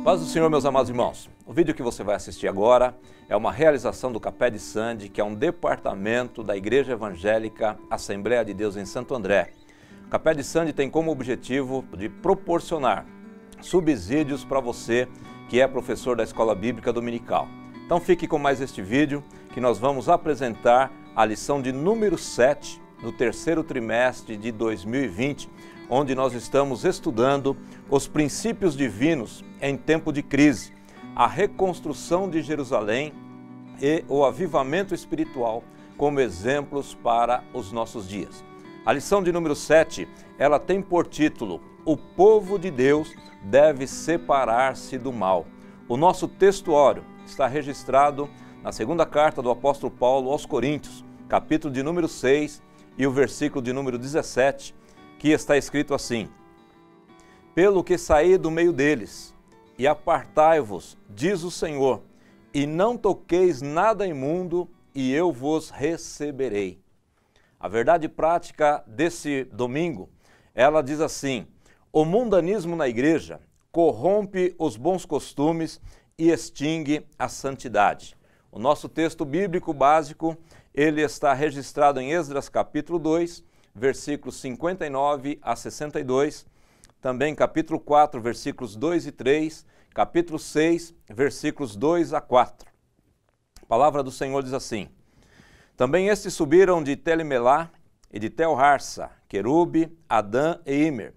Paz do Senhor, meus amados irmãos. O vídeo que você vai assistir agora é uma realização do Capé de Sande, que é um departamento da Igreja Evangélica Assembleia de Deus em Santo André. O Capé de Sande tem como objetivo de proporcionar subsídios para você que é professor da Escola Bíblica Dominical. Então fique com mais este vídeo, que nós vamos apresentar a lição de número 7 do terceiro trimestre de 2020, onde nós estamos estudando os princípios divinos em tempo de crise, a reconstrução de Jerusalém e o avivamento espiritual como exemplos para os nossos dias. A lição de número 7, ela tem por título: O povo de Deus deve separar-se do mal. O nosso textuário está registrado na segunda carta do apóstolo Paulo aos Coríntios, capítulo de número 6 e o versículo de número 17, que está escrito assim: Pelo que saí do meio deles, e apartai-vos, diz o Senhor, e não toqueis nada imundo, e eu vos receberei. A verdade prática desse domingo, ela diz assim: o mundanismo na igreja corrompe os bons costumes e extingue a santidade. O nosso texto bíblico básico, ele está registrado em Esdras capítulo 2, versículos 59 a 62, também capítulo 4, versículos 2 e 3, capítulo 6, versículos 2 a 4. A palavra do Senhor diz assim: Também estes subiram de Telemelá e de Tel-Harsa, Querube, Adã e Imer,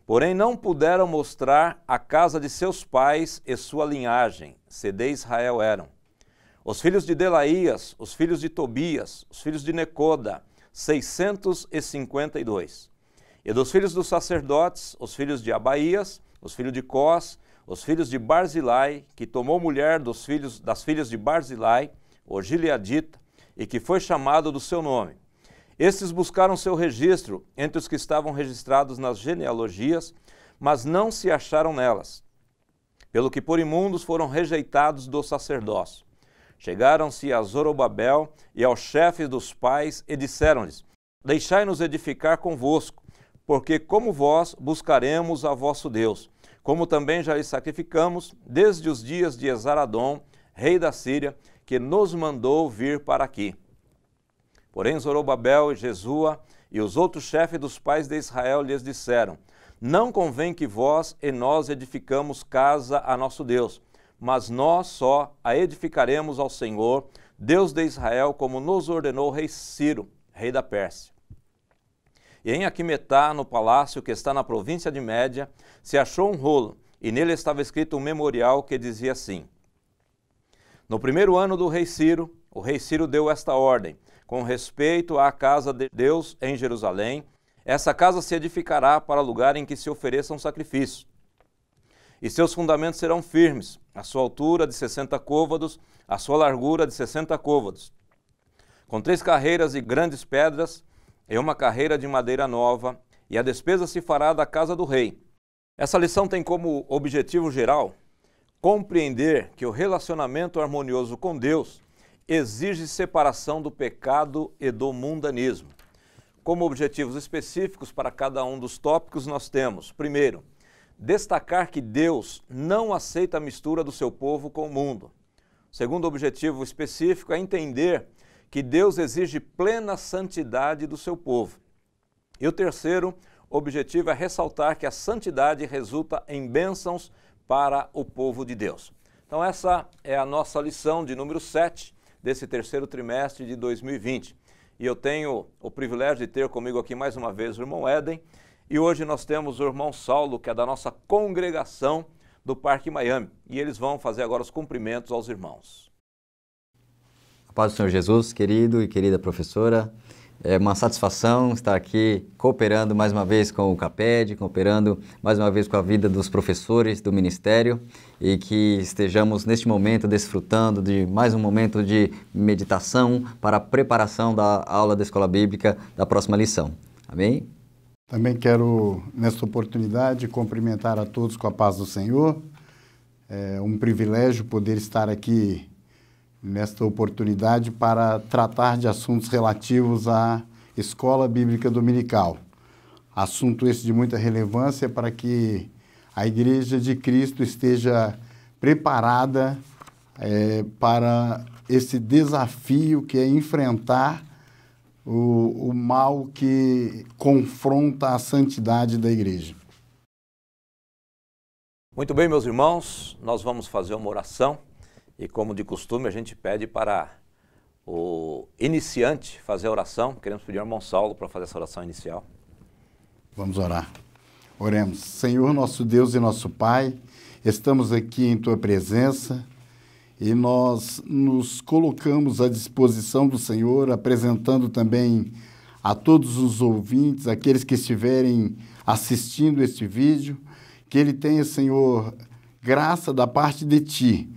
porém não puderam mostrar a casa de seus pais e sua linhagem, se de Israel eram. Os filhos de Delaías, os filhos de Tobias, os filhos de Necoda, 652. E dos filhos dos sacerdotes, os filhos de Abaías, os filhos de Cós, os filhos de Barzilai, que tomou mulher das filhas de Barzilai, o Gileadita, e que foi chamado do seu nome. Estes buscaram seu registro entre os que estavam registrados nas genealogias, mas não se acharam nelas, pelo que por imundos foram rejeitados do sacerdócio. Chegaram-se a Zorobabel e aos chefes dos pais e disseram-lhes: Deixai-nos edificar convosco, porque como vós buscaremos a vosso Deus, como também já lhe sacrificamos desde os dias de Esaradom, rei da Síria, que nos mandou vir para aqui. Porém Zorobabel e Jesua e os outros chefes dos pais de Israel lhes disseram: Não convém que vós e nós edificamos casa a nosso Deus, mas nós só a edificaremos ao Senhor, Deus de Israel, como nos ordenou o rei Ciro, rei da Pérsia. E em Aquimetá, no palácio que está na província de Média, se achou um rolo, e nele estava escrito um memorial que dizia assim: No primeiro ano do rei Ciro, o rei Ciro deu esta ordem: com respeito à casa de Deus em Jerusalém, essa casa se edificará para lugar em que se ofereçam sacrifícios. E seus fundamentos serão firmes, a sua altura de 60 côvados, a sua largura de 60 côvados, com 3 carreiras e grandes pedras, e uma carreira de madeira nova, e a despesa se fará da casa do rei. Essa lição tem como objetivo geral compreender que o relacionamento harmonioso com Deus exige separação do pecado e do mundanismo. Como objetivos específicos para cada um dos tópicos nós temos: primeiro, destacar que Deus não aceita a mistura do seu povo com o mundo. O segundo objetivo específico é entender que Deus exige plena santidade do seu povo. E o terceiro objetivo é ressaltar que a santidade resulta em bênçãos para o povo de Deus. Então essa é a nossa lição de número 7 desse terceiro trimestre de 2020. E eu tenho o privilégio de ter comigo aqui mais uma vez o irmão Éden, e hoje nós temos o irmão Saulo, que é da nossa congregação do Parque Miami, e eles vão fazer agora os cumprimentos aos irmãos. A paz do Senhor Jesus, querido e querida professora. É uma satisfação estar aqui cooperando mais uma vez com o CAPED, cooperando mais uma vez com a vida dos professores do ministério, e que estejamos neste momento desfrutando de mais um momento de meditação para a preparação da aula da Escola Bíblica da próxima lição. Amém? Também quero, nesta oportunidade, cumprimentar a todos com a paz do Senhor. É um privilégio poder estar aqui nesta oportunidade para tratar de assuntos relativos à Escola Bíblica Dominical. Assunto esse de muita relevância para que a Igreja de Cristo esteja preparada para esse desafio que é enfrentar o mal que confronta a santidade da igreja. Muito bem, meus irmãos, nós vamos fazer uma oração e, como de costume, a gente pede para o iniciante fazer a oração. Queremos pedir ao irmão Saulo para fazer essa oração inicial. Vamos orar. Oremos. Senhor, nosso Deus e nosso Pai, estamos aqui em Tua presença e nós nos colocamos à disposição do Senhor, apresentando também a todos os ouvintes, aqueles que estiverem assistindo este vídeo, que Ele tenha, Senhor, graça da parte de Ti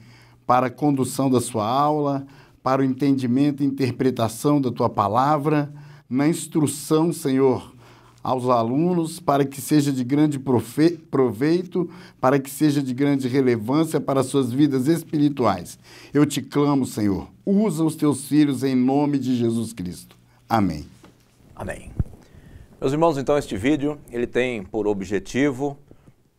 para a condução da sua aula, para o entendimento e interpretação da Tua palavra, na instrução, Senhor, aos alunos, para que seja de grande proveito, para que seja de grande relevância para as suas vidas espirituais. Eu te clamo, Senhor, usa os teus filhos em nome de Jesus Cristo. Amém. Amém. Meus irmãos, então este vídeo, ele tem por objetivo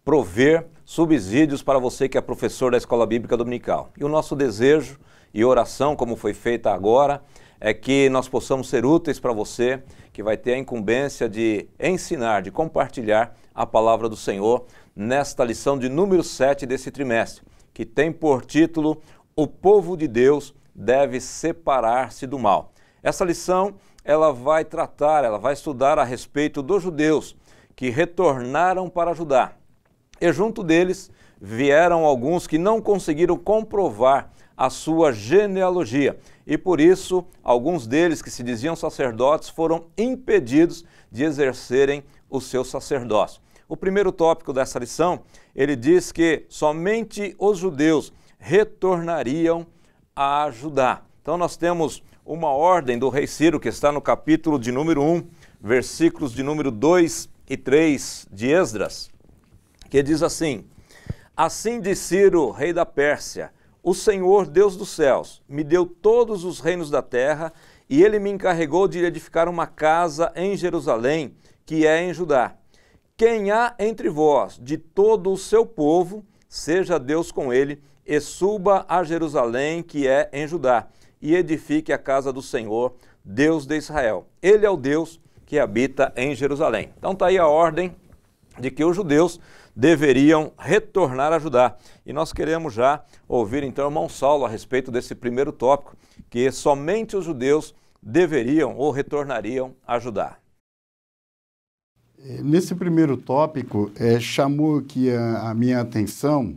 prover subsídios para você que é professor da Escola Bíblica Dominical. E o nosso desejo e oração, como foi feita agora, é que nós possamos ser úteis para você, que vai ter a incumbência de ensinar, de compartilhar a palavra do Senhor nesta lição de número 7 desse trimestre, que tem por título O Povo de Deus deve separar-se do mal. Essa lição, ela vai estudar a respeito dos judeus que retornaram para Judá. E junto deles vieram alguns que não conseguiram comprovar a sua genealogia. E por isso, alguns deles que se diziam sacerdotes foram impedidos de exercerem o seu sacerdócio. O primeiro tópico dessa lição, ele diz que somente os judeus retornariam a Judá. Então nós temos uma ordem do rei Ciro, que está no capítulo de número 1, versículos de número 2 e 3 de Esdras, que diz assim: Assim diz Ciro, rei da Pérsia, o Senhor, Deus dos céus, me deu todos os reinos da terra e ele me encarregou de edificar uma casa em Jerusalém, que é em Judá. Quem há entre vós de todo o seu povo, seja Deus com ele, e suba a Jerusalém, que é em Judá, e edifique a casa do Senhor, Deus de Israel. Ele é o Deus que habita em Jerusalém. Então está aí a ordem de que os judeus deveriam retornar a Judá. E nós queremos já ouvir então o irmão Saulo a respeito desse primeiro tópico, que somente os judeus deveriam ou retornariam a Judá. Nesse primeiro tópico, chamou aqui a minha atenção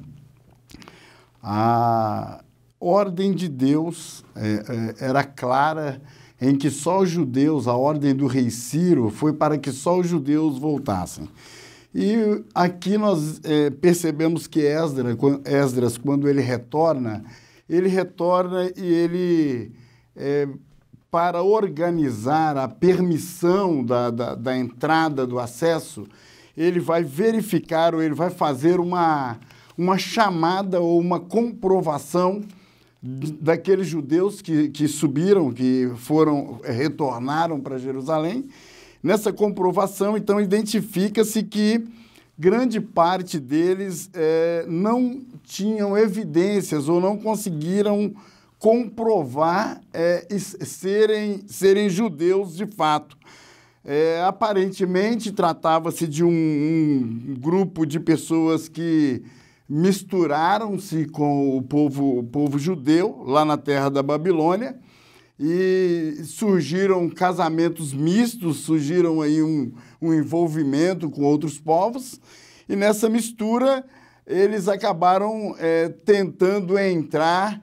a ordem de Deus, era clara em que só os judeus, a ordem do rei Ciro foi para que só os judeus voltassem. E aqui nós percebemos que Esdras, quando ele retorna e ele, para organizar a permissão da entrada, do acesso, ele vai verificar ou ele vai fazer uma chamada ou uma comprovação daqueles judeus que subiram, que retornaram para Jerusalém. Nessa comprovação, então, identifica-se que grande parte deles não tinham evidências ou não conseguiram comprovar serem judeus de fato. Aparentemente, tratava-se de um grupo de pessoas que misturaram-se com o povo judeu lá na terra da Babilônia, e surgiram casamentos mistos, surgiram aí um envolvimento com outros povos, e nessa mistura eles acabaram tentando entrar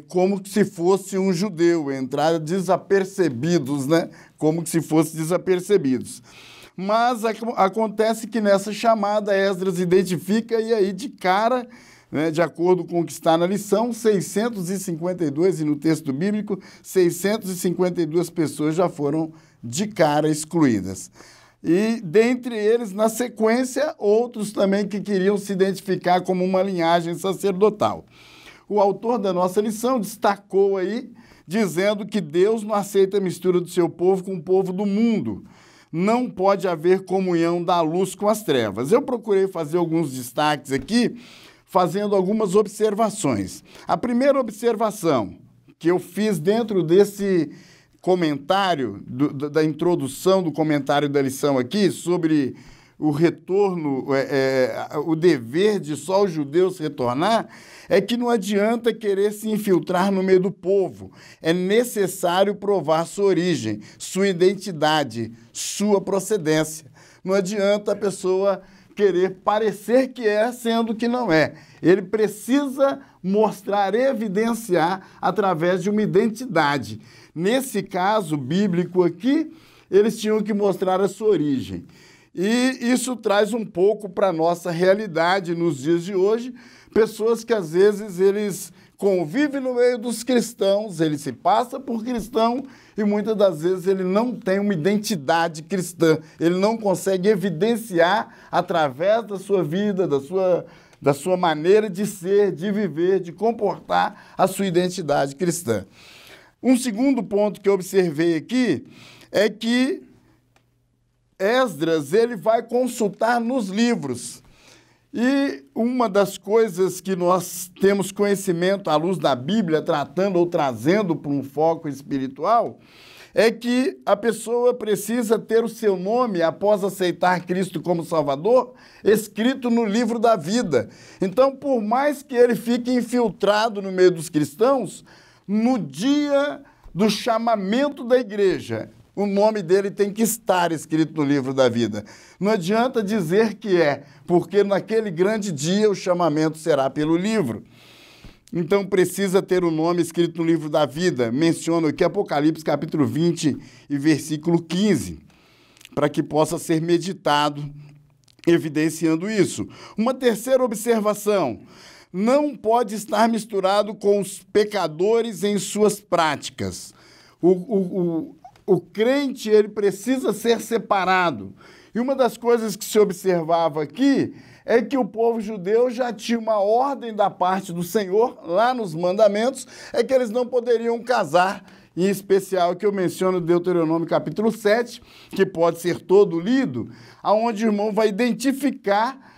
como se fosse um judeu, entrar desapercebidos, né? Como se fossem desapercebidos. Mas acontece que nessa chamada Esdras identifica, e aí de cara, né, de acordo com o que está na lição, 652, e no texto bíblico, 652 pessoas já foram de cara excluídas. E dentre eles, na sequência, outros também que queriam se identificar como uma linhagem sacerdotal. O autor da nossa lição destacou aí, dizendo que Deus não aceita a mistura do seu povo com o povo do mundo. Não pode haver comunhão da luz com as trevas. Eu procurei fazer alguns destaques aqui, fazendo algumas observações. A primeira observação que eu fiz dentro desse comentário, da introdução do comentário da lição aqui, sobre o retorno, o dever de só os judeus retornar, é que não adianta querer se infiltrar no meio do povo. É necessário provar sua origem, sua identidade, sua procedência. Não adianta a pessoa querer parecer que é, sendo que não é. Ele precisa mostrar, evidenciar através de uma identidade. Nesse caso bíblico aqui, eles tinham que mostrar a sua origem. E isso traz um pouco para a nossa realidade nos dias de hoje, pessoas que às vezes eles convivem no meio dos cristãos, ele se passa por cristão e muitas das vezes ele não tem uma identidade cristã, ele não consegue evidenciar através da sua vida, da sua maneira de ser, de viver, de comportar a sua identidade cristã. Um segundo ponto que eu observei aqui é que Esdras ele vai consultar nos livros. E uma das coisas que nós temos conhecimento à luz da Bíblia, tratando ou trazendo para um foco espiritual, é que a pessoa precisa ter o seu nome, após aceitar Cristo como Salvador, escrito no livro da vida. Então, por mais que ele fique infiltrado no meio dos cristãos, no dia do chamamento da igreja, o nome dele tem que estar escrito no livro da vida. Não adianta dizer que é, porque naquele grande dia o chamamento será pelo livro. Então precisa ter o nome escrito no livro da vida. Menciono aqui Apocalipse capítulo 20 e versículo 15, para que possa ser meditado, evidenciando isso. Uma terceira observação: não pode estar misturado com os pecadores em suas práticas. O crente ele precisa ser separado. E uma das coisas que se observava aqui é que o povo judeu já tinha uma ordem da parte do Senhor, lá nos mandamentos, é que eles não poderiam casar, em especial que eu menciono Deuteronômio capítulo 7, que pode ser todo lido, onde o irmão vai identificar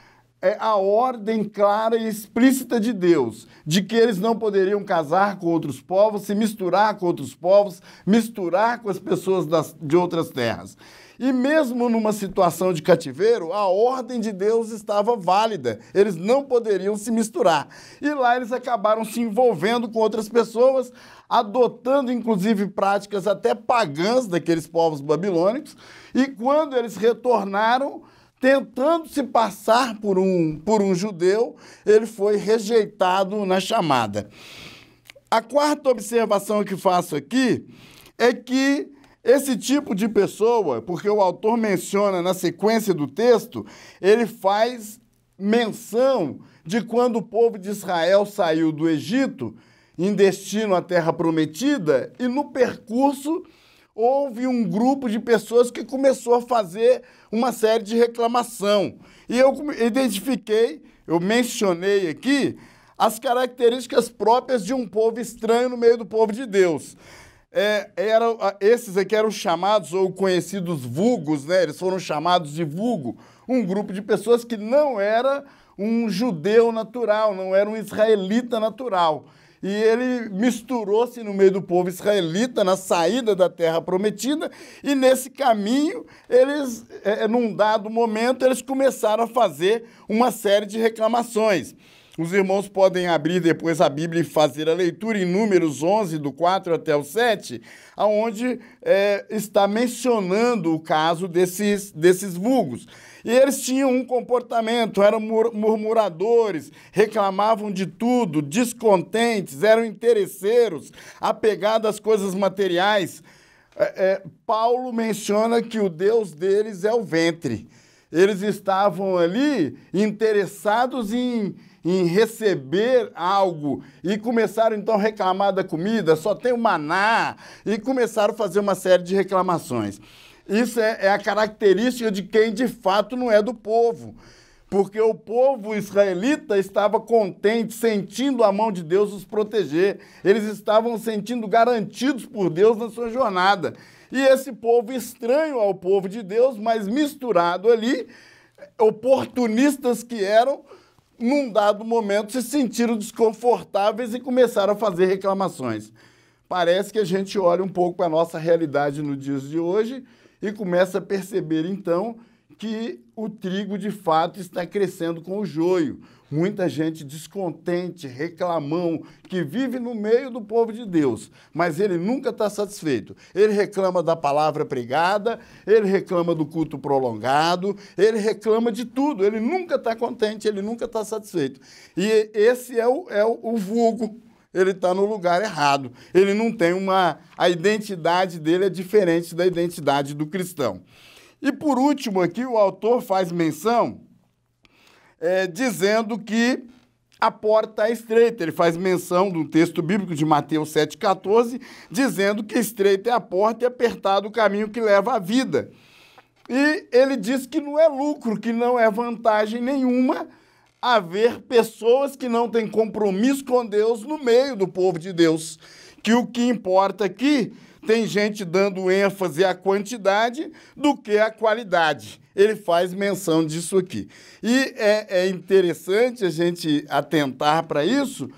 a ordem clara e explícita de Deus, de que eles não poderiam casar com outros povos, se misturar com outros povos, misturar com as pessoas de outras terras. E mesmo numa situação de cativeiro, a ordem de Deus estava válida, eles não poderiam se misturar. E lá eles acabaram se envolvendo com outras pessoas, adotando inclusive práticas até pagãs daqueles povos babilônicos, e quando eles retornaram, tentando se passar por um judeu, ele foi rejeitado na chamada. A quarta observação que faço aqui é que esse tipo de pessoa, porque o autor menciona na sequência do texto, ele faz menção de quando o povo de Israel saiu do Egito em destino à Terra Prometida, e no percurso houve um grupo de pessoas que começou a fazer uma série de reclamação. E eu identifiquei, eu mencionei aqui, as características próprias de um povo estranho no meio do povo de Deus. Esses aqui eram chamados, ou conhecidos vulgos, né? Eles foram chamados de vulgo, um grupo de pessoas que não era um judeu natural, não era um israelita natural. E ele misturou-se no meio do povo israelita na saída da Terra Prometida, e nesse caminho, eles, num dado momento, eles começaram a fazer uma série de reclamações. Os irmãos podem abrir depois a Bíblia e fazer a leitura em Números 11, do 4 até o 7, onde está mencionando o caso desses vulgos. E eles tinham um comportamento, eram murmuradores, reclamavam de tudo, descontentes, eram interesseiros, apegados às coisas materiais. Paulo menciona que o Deus deles é o ventre. Eles estavam ali interessados em receber algo e começaram então a reclamar da comida, só tem o maná, e começaram a fazer uma série de reclamações. Isso é a característica de quem de fato não é do povo, porque o povo israelita estava contente, sentindo a mão de Deus os proteger, eles estavam sentindo garantidos por Deus na sua jornada. E esse povo estranho ao povo de Deus, mas misturado ali, oportunistas que eram, num dado momento, se sentiram desconfortáveis e começaram a fazer reclamações. Parece que a gente olha um pouco para a nossa realidade nos dias de hoje e começa a perceber, então, que o trigo, de fato, está crescendo com o joio. Muita gente descontente, reclamão, que vive no meio do povo de Deus, mas ele nunca está satisfeito. Ele reclama da palavra pregada, ele reclama do culto prolongado, ele reclama de tudo, ele nunca está contente, ele nunca está satisfeito. E esse é o vulgo. Ele está no lugar errado. Ele não tem a identidade dele é diferente da identidade do cristão. E por último aqui, o autor faz menção dizendo que a porta é estreita. Ele faz menção do texto bíblico de Mateus 7,14, dizendo que estreita é a porta e apertado o caminho que leva à vida. E ele diz que não é lucro, que não é vantagem nenhuma haver pessoas que não têm compromisso com Deus no meio do povo de Deus. Que o que importa aqui, tem gente dando ênfase à quantidade do que à qualidade. Ele faz menção disso aqui. E é interessante a gente atentar para isso,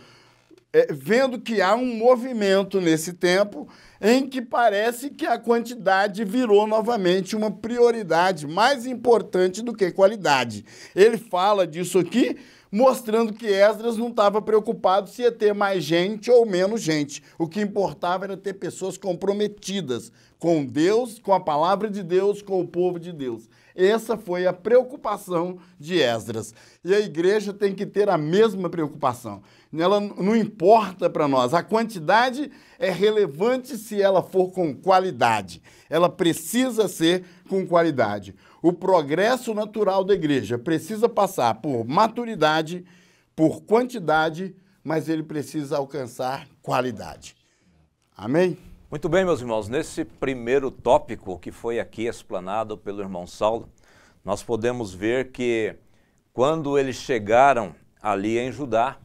vendo que há um movimento nesse tempo em que parece que a quantidade virou novamente uma prioridade mais importante do que qualidade. Ele fala disso aqui, mostrando que Esdras não estava preocupado se ia ter mais gente ou menos gente. O que importava era ter pessoas comprometidas com Deus, com a palavra de Deus, com o povo de Deus. Essa foi a preocupação de Esdras. E a igreja tem que ter a mesma preocupação. Ela não importa para nós. A quantidade é relevante se ela for com qualidade. Ela precisa ser com qualidade. O progresso natural da igreja precisa passar por maturidade, por quantidade, mas ele precisa alcançar qualidade. Amém? Muito bem, meus irmãos, nesse primeiro tópico que foi aqui explanado pelo irmão Saulo, nós podemos ver que quando eles chegaram ali em Judá,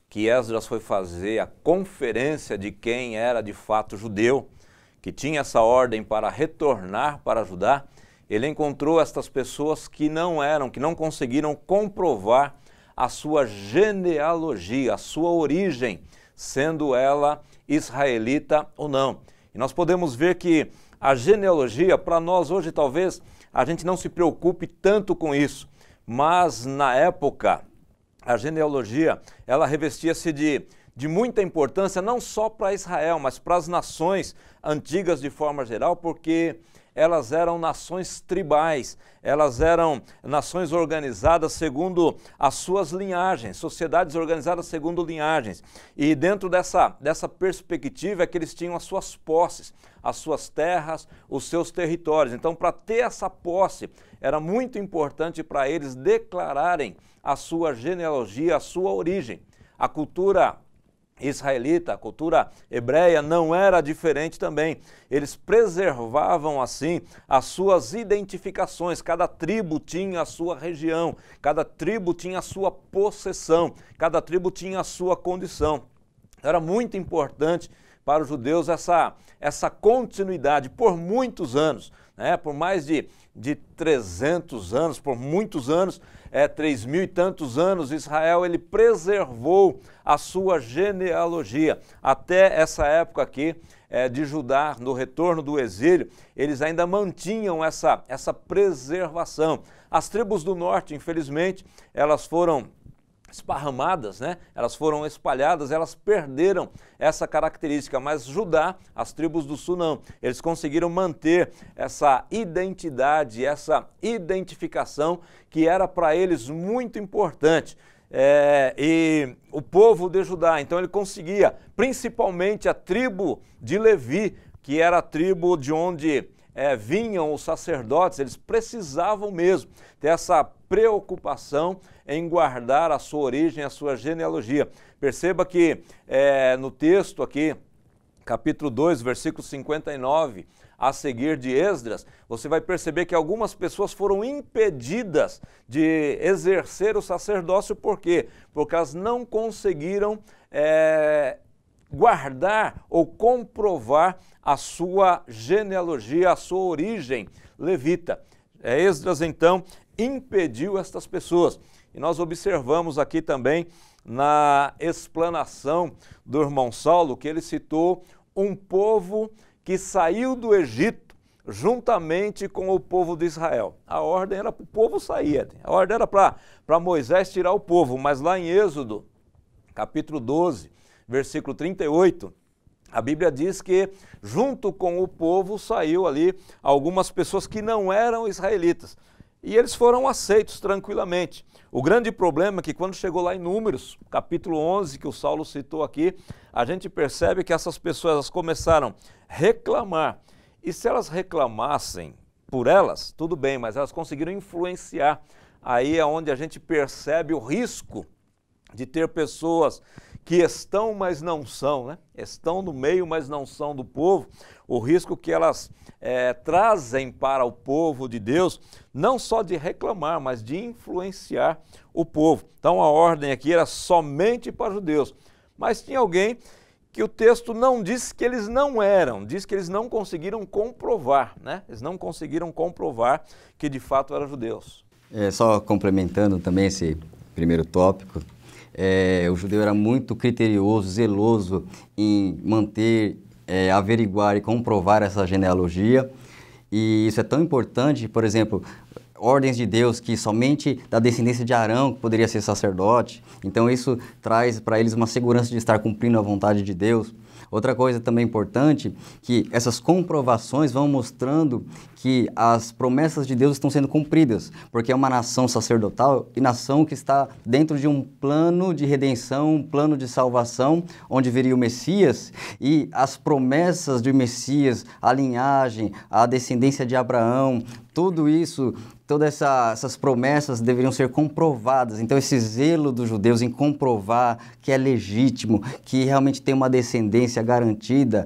que Esdras foi fazer a conferência de quem era de fato judeu, que tinha essa ordem para retornar para Judá, ele encontrou estas pessoas que não conseguiram comprovar a sua genealogia, a sua origem, sendo ela israelita ou não. E nós podemos ver que a genealogia, para nós hoje talvez a gente não se preocupe tanto com isso, mas na época a genealogia ela revestia-se de muita importância não só para Israel, mas para as nações antigas de forma geral, porque elas eram nações tribais, elas eram nações organizadas segundo as suas linhagens, sociedades organizadas segundo linhagens. E dentro dessa perspectiva é que eles tinham as suas posses, as suas terras, os seus territórios. Então, para ter essa posse, era muito importante para eles declararem a sua genealogia, a sua origem. A cultura israelita, a cultura hebreia não era diferente também. Eles preservavam assim as suas identificações. Cada tribo tinha a sua região, cada tribo tinha a sua possessão, cada tribo tinha a sua condição. Era muito importante para os judeus essa continuidade por muitos anos, né? Por mais de 300 anos, por muitos anos, 3.000 e tantos anos, Israel ele preservou a sua genealogia. Até essa época aqui de Judá, no retorno do exílio, eles ainda mantinham essa preservação. As tribos do norte, infelizmente, elas foram esparramadas, né? Elas foram espalhadas, elas perderam essa característica, mas Judá, as tribos do sul não, eles conseguiram manter essa identidade, essa identificação que era para eles muito importante. E o povo de Judá, então ele conseguia, principalmente a tribo de Levi, que era a tribo de onde vinham os sacerdotes, eles precisavam mesmo ter essa preocupação em guardar a sua origem, a sua genealogia. Perceba que no texto aqui, capítulo 2, versículo 59, a seguir de Esdras, você vai perceber que algumas pessoas foram impedidas de exercer o sacerdócio. Por quê? Porque elas não conseguiram guardar ou comprovar a sua genealogia, a sua origem levita. Esdras, então, impediu estas pessoas. E nós observamos aqui também na explanação do irmão Saulo que ele citou um povo que saiu do Egito juntamente com o povo de Israel. A ordem era para o povo sair, a ordem era para Moisés tirar o povo, mas lá em Êxodo, capítulo 12, versículo 38, a Bíblia diz que junto com o povo saiu ali algumas pessoas que não eram israelitas. E eles foram aceitos tranquilamente. O grande problema é que quando chegou lá em Números, capítulo 11, que o Saulo citou aqui, a gente percebe que essas pessoas elas começaram a reclamar. E se elas reclamassem por elas, tudo bem, mas elas conseguiram influenciar. Aí é onde a gente percebe o risco de ter pessoas que estão, mas não são, né? Estão no meio, mas não são do povo. O risco que elas trazem para o povo de Deus, não só de reclamar, mas de influenciar o povo. Então a ordem aqui era somente para judeus. Mas tinha alguém que o texto não diz que eles não eram, diz que eles não conseguiram comprovar, né? Eles não conseguiram comprovar que de fato eram judeus. Só complementando também esse primeiro tópico, o judeu era muito criterioso, zeloso em manter, averiguar e comprovar essa genealogia, e isso é tão importante, por exemplo, ordens de Deus que somente da descendência de Arão que poderia ser sacerdote, então isso traz para eles uma segurança de estar cumprindo a vontade de Deus. Outra coisa também importante, que essas comprovações vão mostrando que as promessas de Deus estão sendo cumpridas, porque é uma nação sacerdotal e nação que está dentro de um plano de redenção, um plano de salvação, onde viria o Messias, e as promessas do Messias, a linhagem, a descendência de Abraão, tudo isso, todas essas promessas deveriam ser comprovadas. Então esse zelo dos judeus em comprovar que é legítimo, que realmente tem uma descendência garantida,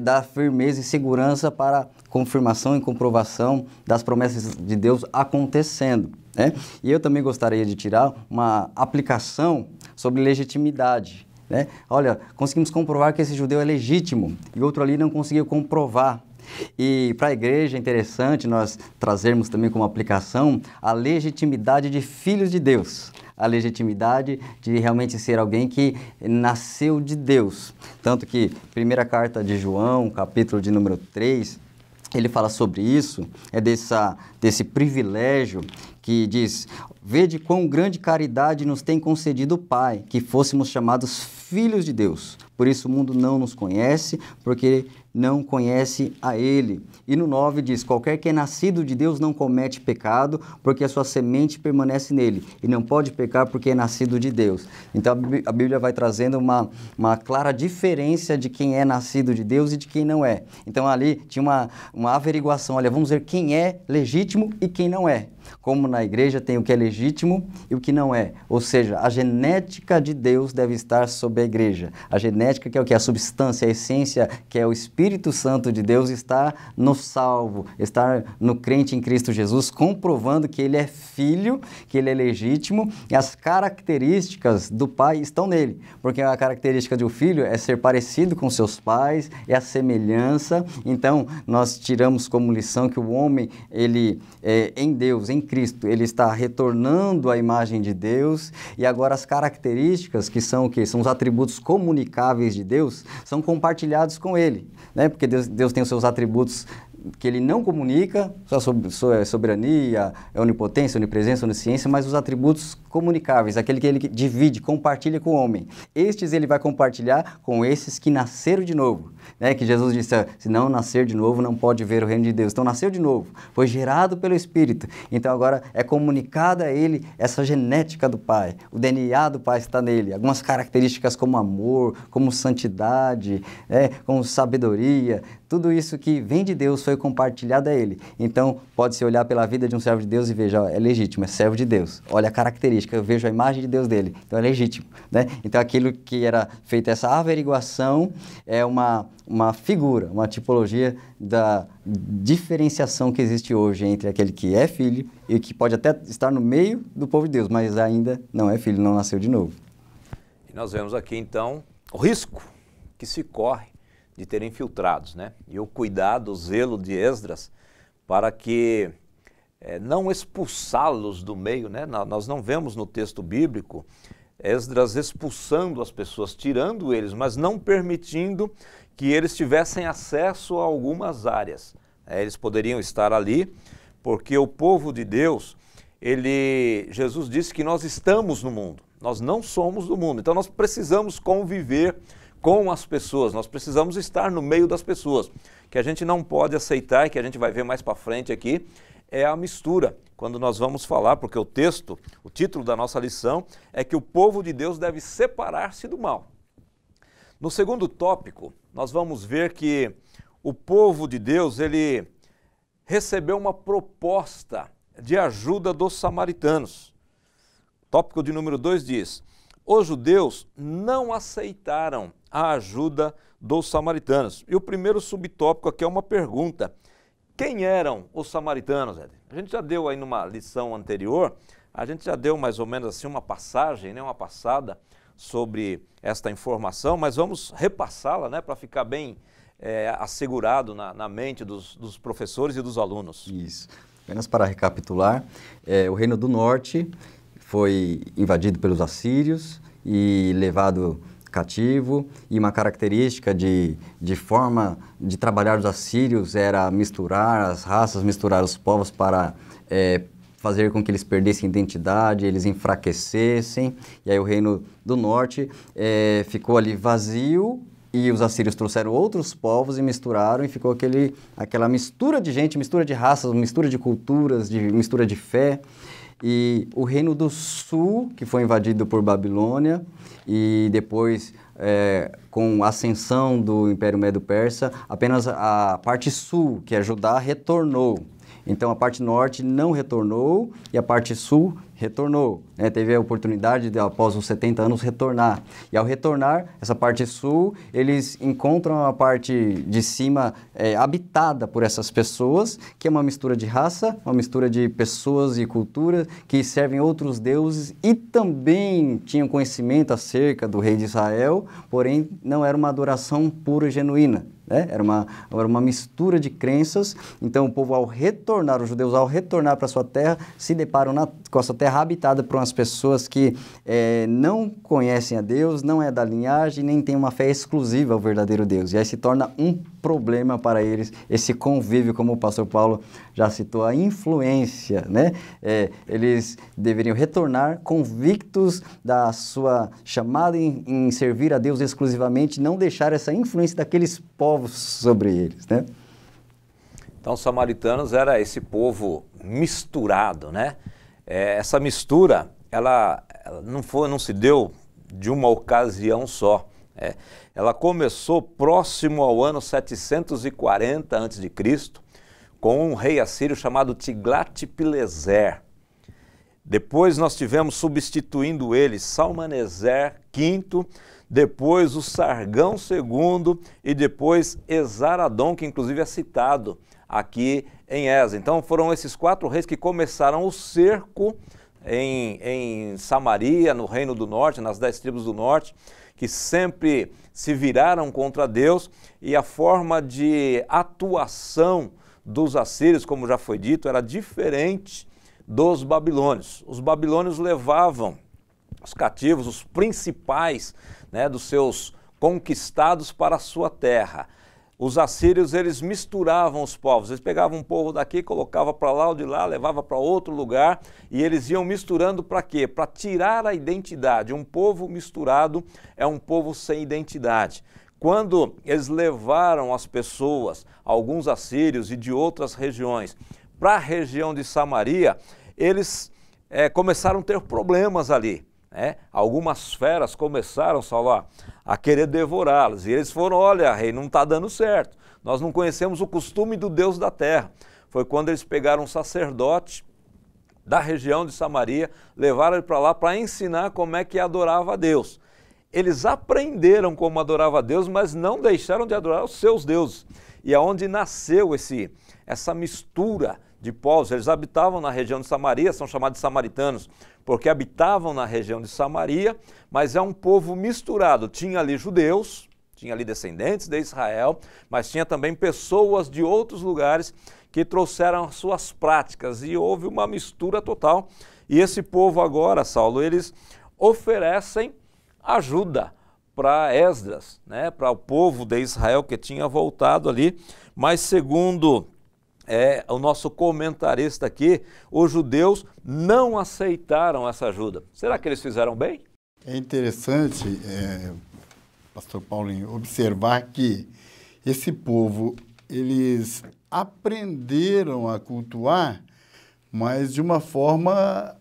dá firmeza e segurança para confirmação e comprovação das promessas de Deus acontecendo, né? E eu também gostaria de tirar uma aplicação sobre legitimidade, né? Olha, conseguimos comprovar que esse judeu é legítimo e outro ali não conseguiu comprovar. E para a igreja é interessante nós trazermos também como aplicação a legitimidade de filhos de Deus, a legitimidade de realmente ser alguém que nasceu de Deus. Tanto que primeira carta de João, capítulo de número 3, ele fala sobre isso, desse privilégio que diz: vede quão grande caridade nos tem concedido o Pai, que fôssemos chamados filhos de Deus. Por isso o mundo não nos conhece, porque não conhece a Ele. E no 9 diz: qualquer que é nascido de Deus não comete pecado, porque a sua semente permanece nele, e não pode pecar porque é nascido de Deus. Então a Bíblia vai trazendo uma clara diferença de quem é nascido de Deus e de quem não é. Então ali tinha uma averiguação, olha, vamos ver quem é legítimo e quem não é. Como na igreja tem o que é legítimo e o que não é. Ou seja, a genética de Deus deve estar sobre a igreja. A genética, que é o que? A substância, a essência, que é o Espírito Santo de Deus, está no salvo, está no crente em Cristo Jesus, comprovando que ele é filho, que ele é legítimo, e as características do pai estão nele. Porque a característica de um filho é ser parecido com seus pais, é a semelhança. Então, nós tiramos como lição que o homem, ele em Deus, em Cristo, ele está retornando à imagem de Deus, e agora as características que são o quê? São os atributos comunicáveis de Deus, são compartilhados com ele, né? Porque Deus tem os seus atributos que ele não comunica, sua soberania, onipotência, onipresença, onisciência, mas os atributos comunicáveis, aquele que ele divide, compartilha com o homem. Estes ele vai compartilhar com esses que nasceram de novo, né? Que Jesus disse, se não nascer de novo, não pode ver o reino de Deus. Então nasceu de novo, foi gerado pelo Espírito. Então agora é comunicada a ele essa genética do Pai, o DNA do Pai está nele, algumas características como amor, como santidade, como sabedoria, tudo isso que vem de Deus foi compartilhado a ele. Então, pode-se olhar pela vida de um servo de Deus e veja, é legítimo, é servo de Deus. Olha a característica, eu vejo a imagem de Deus dele, então é legítimo, né? Então, aquilo que era feita essa averiguação é uma figura, uma tipologia da diferenciação que existe hoje entre aquele que é filho e que pode até estar no meio do povo de Deus, mas ainda não é filho, não nasceu de novo. E nós vemos aqui, então, o risco que se corre de terem infiltrados, né? E o cuidado, o zelo de Esdras para que não expulsá-los do meio, né? Nós não vemos no texto bíblico Esdras expulsando as pessoas, tirando eles, mas não permitindo que eles tivessem acesso a algumas áreas. Eles poderiam estar ali, porque o povo de Deus, Jesus disse que nós estamos no mundo, nós não somos do mundo, então nós precisamos conviver com as pessoas, nós precisamos estar no meio das pessoas. Que a gente não pode aceitar, e que a gente vai ver mais para frente aqui, é a mistura. Quando nós vamos falar, porque o título da nossa lição é que o povo de Deus deve separar-se do mal. No segundo tópico, nós vamos ver que o povo de Deus, ele recebeu uma proposta de ajuda dos samaritanos. Tópico de número 2 diz: os judeus não aceitaram a ajuda dos samaritanos. E o primeiro subtópico aqui é uma pergunta: quem eram os samaritanos? A gente já deu aí numa lição anterior, a gente já deu mais ou menos assim uma passagem, né, uma passada sobre esta informação, mas vamos repassá-la, né, para ficar bem assegurado na mente dos professores e dos alunos. Isso. Apenas para recapitular, o Reino do Norte foi invadido pelos assírios e levado cativo, e uma característica de forma de trabalhar os assírios era misturar as raças, misturar os povos para fazer com que eles perdessem identidade, eles enfraquecessem, e aí o Reino do Norte ficou ali vazio, e os assírios trouxeram outros povos e misturaram, e ficou aquela mistura de gente, mistura de raças, mistura de culturas, mistura de fé. E o Reino do Sul, que foi invadido por Babilônia, e depois, com a ascensão do Império Medo-Persa, apenas a parte sul, que é Judá, retornou. Então, a parte norte não retornou e a parte sul retornou. Teve a oportunidade de, após os 70 anos, retornar. E ao retornar, essa parte sul, eles encontram a parte de cima habitada por essas pessoas, que é uma mistura de raça, uma mistura de pessoas e cultura que servem outros deuses e também tinham conhecimento acerca do rei de Israel, porém não era uma adoração pura e genuína. Era uma mistura de crenças. Então o povo, ao retornar, os judeus ao retornar para a sua terra, se deparam com a sua terra habitada por umas pessoas que não conhecem a Deus, não é da linhagem, nem tem uma fé exclusiva ao verdadeiro Deus. E aí se torna um problema para eles, esse convívio, como o pastor Paulo já citou, a influência, né? Eles deveriam retornar convictos da sua chamada em servir a Deus exclusivamente, não deixar essa influência daqueles povos sobre eles, né? Então, os samaritanos era esse povo misturado, né? Essa mistura, ela não se deu de uma ocasião só. Ela começou próximo ao ano 740 a.C., com um rei assírio chamado Tiglat-Pileser. Depois nós tivemos substituindo ele Salmaneser V, depois o Sargão II e depois Esaradom, que inclusive é citado aqui em Esdras. Então foram esses 4 reis que começaram o cerco em Samaria, no Reino do Norte, nas 10 tribos do Norte, que sempre se viraram contra Deus, e a forma de atuação dos assírios, como já foi dito, era diferente dos babilônios. Os babilônios levavam os cativos, os principais, né, dos seus conquistados para a sua terra. Os assírios, eles misturavam os povos, eles pegavam um povo daqui, colocavam para lá ou de lá, levavam para outro lugar, e eles iam misturando para quê? Para tirar a identidade. Um povo misturado é um povo sem identidade. Quando eles levaram as pessoas, alguns assírios e de outras regiões, para a região de Samaria, eles começaram a ter problemas ali. Algumas feras começaram, Saulo, a querer devorá-los. E eles foram: olha, rei, não está dando certo. Nós não conhecemos o costume do Deus da terra. Foi quando eles pegaram um sacerdote da região de Samaria, levaram ele para lá para ensinar como é que adorava a Deus. Eles aprenderam como adorava a Deus, mas não deixaram de adorar os seus deuses. E aonde nasceu essa mistura de povos. Eles habitavam na região de Samaria, são chamados de samaritanos, porque habitavam na região de Samaria, mas é um povo misturado. Tinha ali judeus, tinha ali descendentes de Israel, mas tinha também pessoas de outros lugares que trouxeram as suas práticas e houve uma mistura total. E esse povo agora, Saulo, eles oferecem ajuda para Esdras, né, para o povo de Israel que tinha voltado ali, mas segundo o nosso comentarista aqui, os judeus não aceitaram essa ajuda. Será que eles fizeram bem? É interessante, pastor Paulinho, observar que esse povo, eles aprenderam a cultuar, mas de uma forma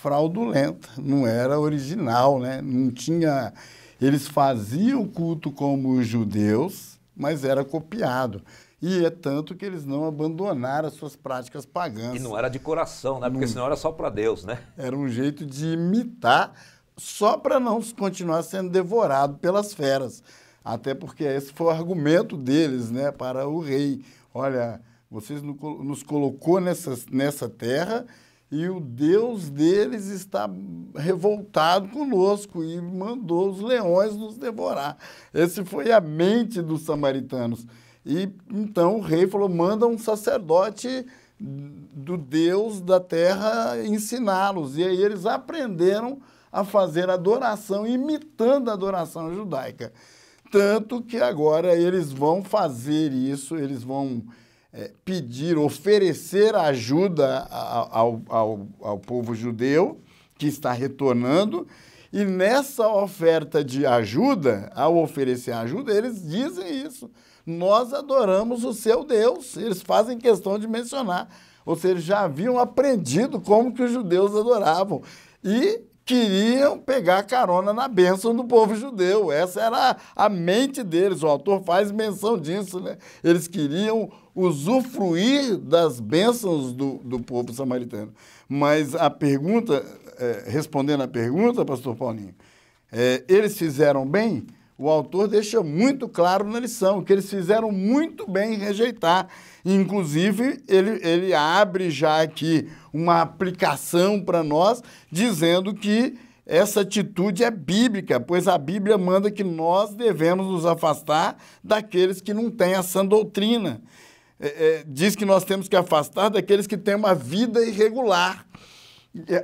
fraudulenta, não era original, né? Não tinha... Eles faziam o culto como os judeus, mas era copiado. E é tanto que eles não abandonaram as suas práticas pagãs. E não era de coração, né? Porque senão era só para Deus, né? Era um jeito de imitar, só para não continuar sendo devorado pelas feras. Até porque esse foi o argumento deles, né, para o rei. Olha, vocês nos colocou nessa terra e o Deus deles está revoltado conosco e mandou os leões nos devorar. Essa foi a mente dos samaritanos. E então o rei falou, manda um sacerdote do Deus da terra ensiná-los. E aí eles aprenderam a fazer adoração, imitando a adoração judaica. Tanto que agora eles vão fazer isso, eles vão pedir, oferecer ajuda ao povo judeu que está retornando, e nessa oferta de ajuda, ao oferecer ajuda, eles dizem isso. Nós adoramos o seu Deus. Eles fazem questão de mencionar. Ou seja, já haviam aprendido como que os judeus adoravam. E queriam pegar carona na bênção do povo judeu. Essa era a mente deles. O autor faz menção disso, né? Eles queriam usufruir das bênçãos do povo samaritano. Mas a pergunta, respondendo a pergunta, pastor Paulinho, eles fizeram bem? O autor deixa muito claro na lição que eles fizeram muito bem em rejeitar. Inclusive, ele abre já aqui uma aplicação para nós, dizendo que essa atitude é bíblica, pois a Bíblia manda que nós devemos nos afastar daqueles que não têm a sã doutrina. Diz que nós temos que afastar daqueles que têm uma vida irregular.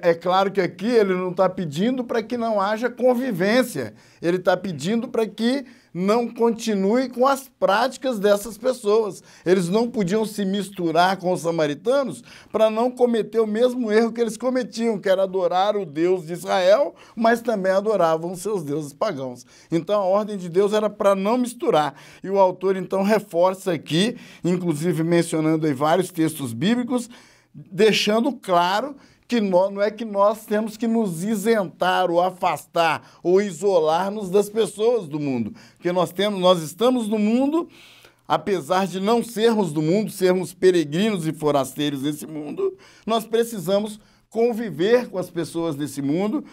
É claro que aqui ele não está pedindo para que não haja convivência, ele está pedindo para que não continue com as práticas dessas pessoas. Eles não podiam se misturar com os samaritanos para não cometer o mesmo erro que eles cometiam, que era adorar o Deus de Israel, mas também adoravam os seus deuses pagãos. Então a ordem de Deus era para não misturar. E o autor então reforça aqui, inclusive mencionando aí vários textos bíblicos, deixando claro que não é que nós temos que nos isentar ou afastar ou isolar-nos das pessoas do mundo. Porque nós estamos no mundo, apesar de não sermos do mundo, sermos peregrinos e forasteiros desse mundo, nós precisamos conviver com as pessoas desse mundo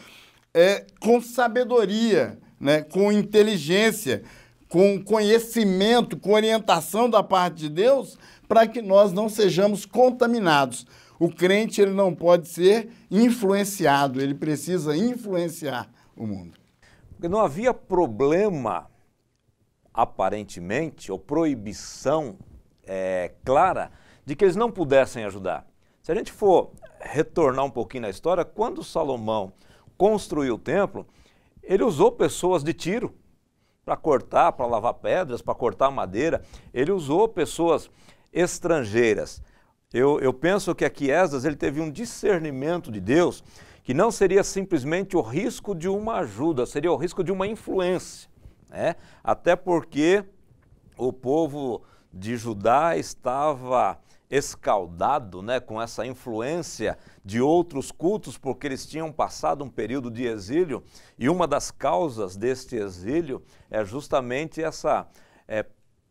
com sabedoria, né, com inteligência, com conhecimento, com orientação da parte de Deus, para que nós não sejamos contaminados. O crente ele não pode ser influenciado, ele precisa influenciar o mundo. Porque não havia problema, aparentemente, ou proibição clara de que eles não pudessem ajudar. Se a gente for retornar um pouquinho na história, quando Salomão construiu o templo, ele usou pessoas de Tiro para cortar, para lavar pedras, para cortar madeira. Ele usou pessoas estrangeiras. Eu penso que aqui Esdras ele teve um discernimento de Deus que não seria simplesmente o risco de uma ajuda, seria o risco de uma influência, né? Até porque o povo de Judá estava escaldado, né, com essa influência de outros cultos, porque eles tinham passado um período de exílio, e uma das causas deste exílio é justamente essa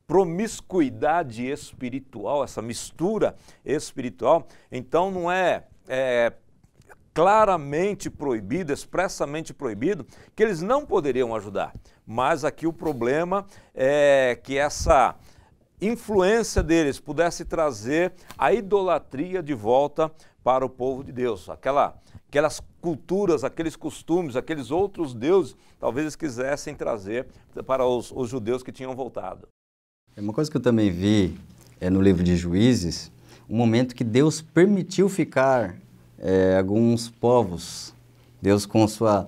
promiscuidade espiritual, essa mistura espiritual. Então não é claramente proibido, expressamente proibido, que eles não poderiam ajudar. Mas aqui o problema é que essa influência deles pudesse trazer a idolatria de volta para o povo de Deus. Aquelas culturas, aqueles costumes, aqueles outros deuses, talvez eles quisessem trazer para os judeus que tinham voltado. Uma coisa que eu também vi no livro de Juízes, um momento que Deus permitiu ficar alguns povos. Deus, com sua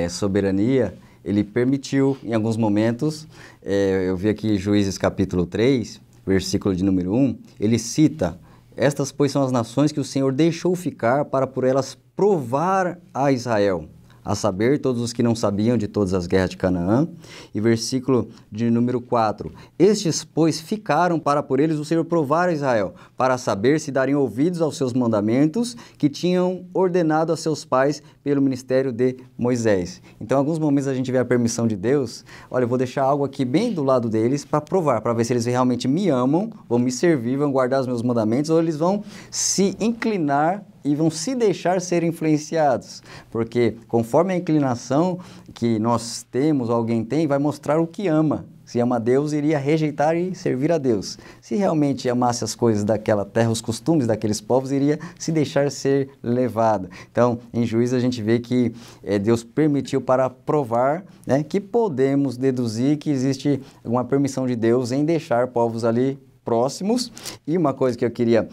soberania, Ele permitiu, em alguns momentos, eu vi aqui Juízes capítulo 3, versículo de número 1, ele cita: estas, pois, são as nações que o Senhor deixou ficar para por elas provar a Israel, a saber, todos os que não sabiam de todas as guerras de Canaã. E versículo de número 4, estes, pois, ficaram para por eles o Senhor provar a Israel, para saber se dariam ouvidos aos seus mandamentos que tinham ordenado a seus pais pelo ministério de Moisés. Então, em alguns momentos a gente vê a permissão de Deus: olha, eu vou deixar algo aqui bem do lado deles para provar, para ver se eles realmente me amam, vão me servir, vão guardar os meus mandamentos, ou eles vão se inclinar e vão se deixar ser influenciados, porque conforme a inclinação que nós temos, ou alguém tem, vai mostrar o que ama. Se ama a Deus, iria rejeitar e servir a Deus. Se realmente amasse as coisas daquela terra, os costumes daqueles povos, iria se deixar ser levado. Então, em Juízes a gente vê que Deus permitiu para provar, né, que podemos deduzir que existe uma permissão de Deus em deixar povos ali próximos. E uma coisa que eu queria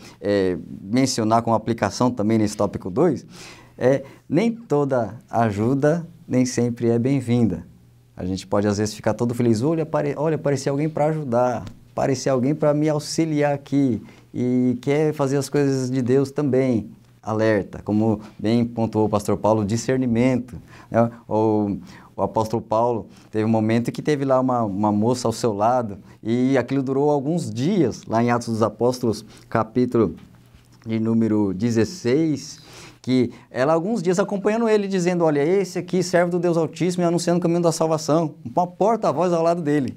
mencionar como aplicação também nesse tópico 2, nem toda ajuda nem sempre é bem-vinda. A gente pode às vezes ficar todo feliz: olha, apareceu alguém para ajudar, apareceu alguém para me auxiliar aqui e quer fazer as coisas de Deus também. Alerta, como bem pontuou o pastor Paulo, discernimento, né? O apóstolo Paulo teve um momento que teve lá uma moça ao seu lado e aquilo durou alguns dias, lá em Atos dos Apóstolos, capítulo de número 16, que ela alguns dias acompanhando ele, dizendo: olha, esse aqui serve do Deus Altíssimo e anunciando o caminho da salvação, uma porta-voz ao lado dele.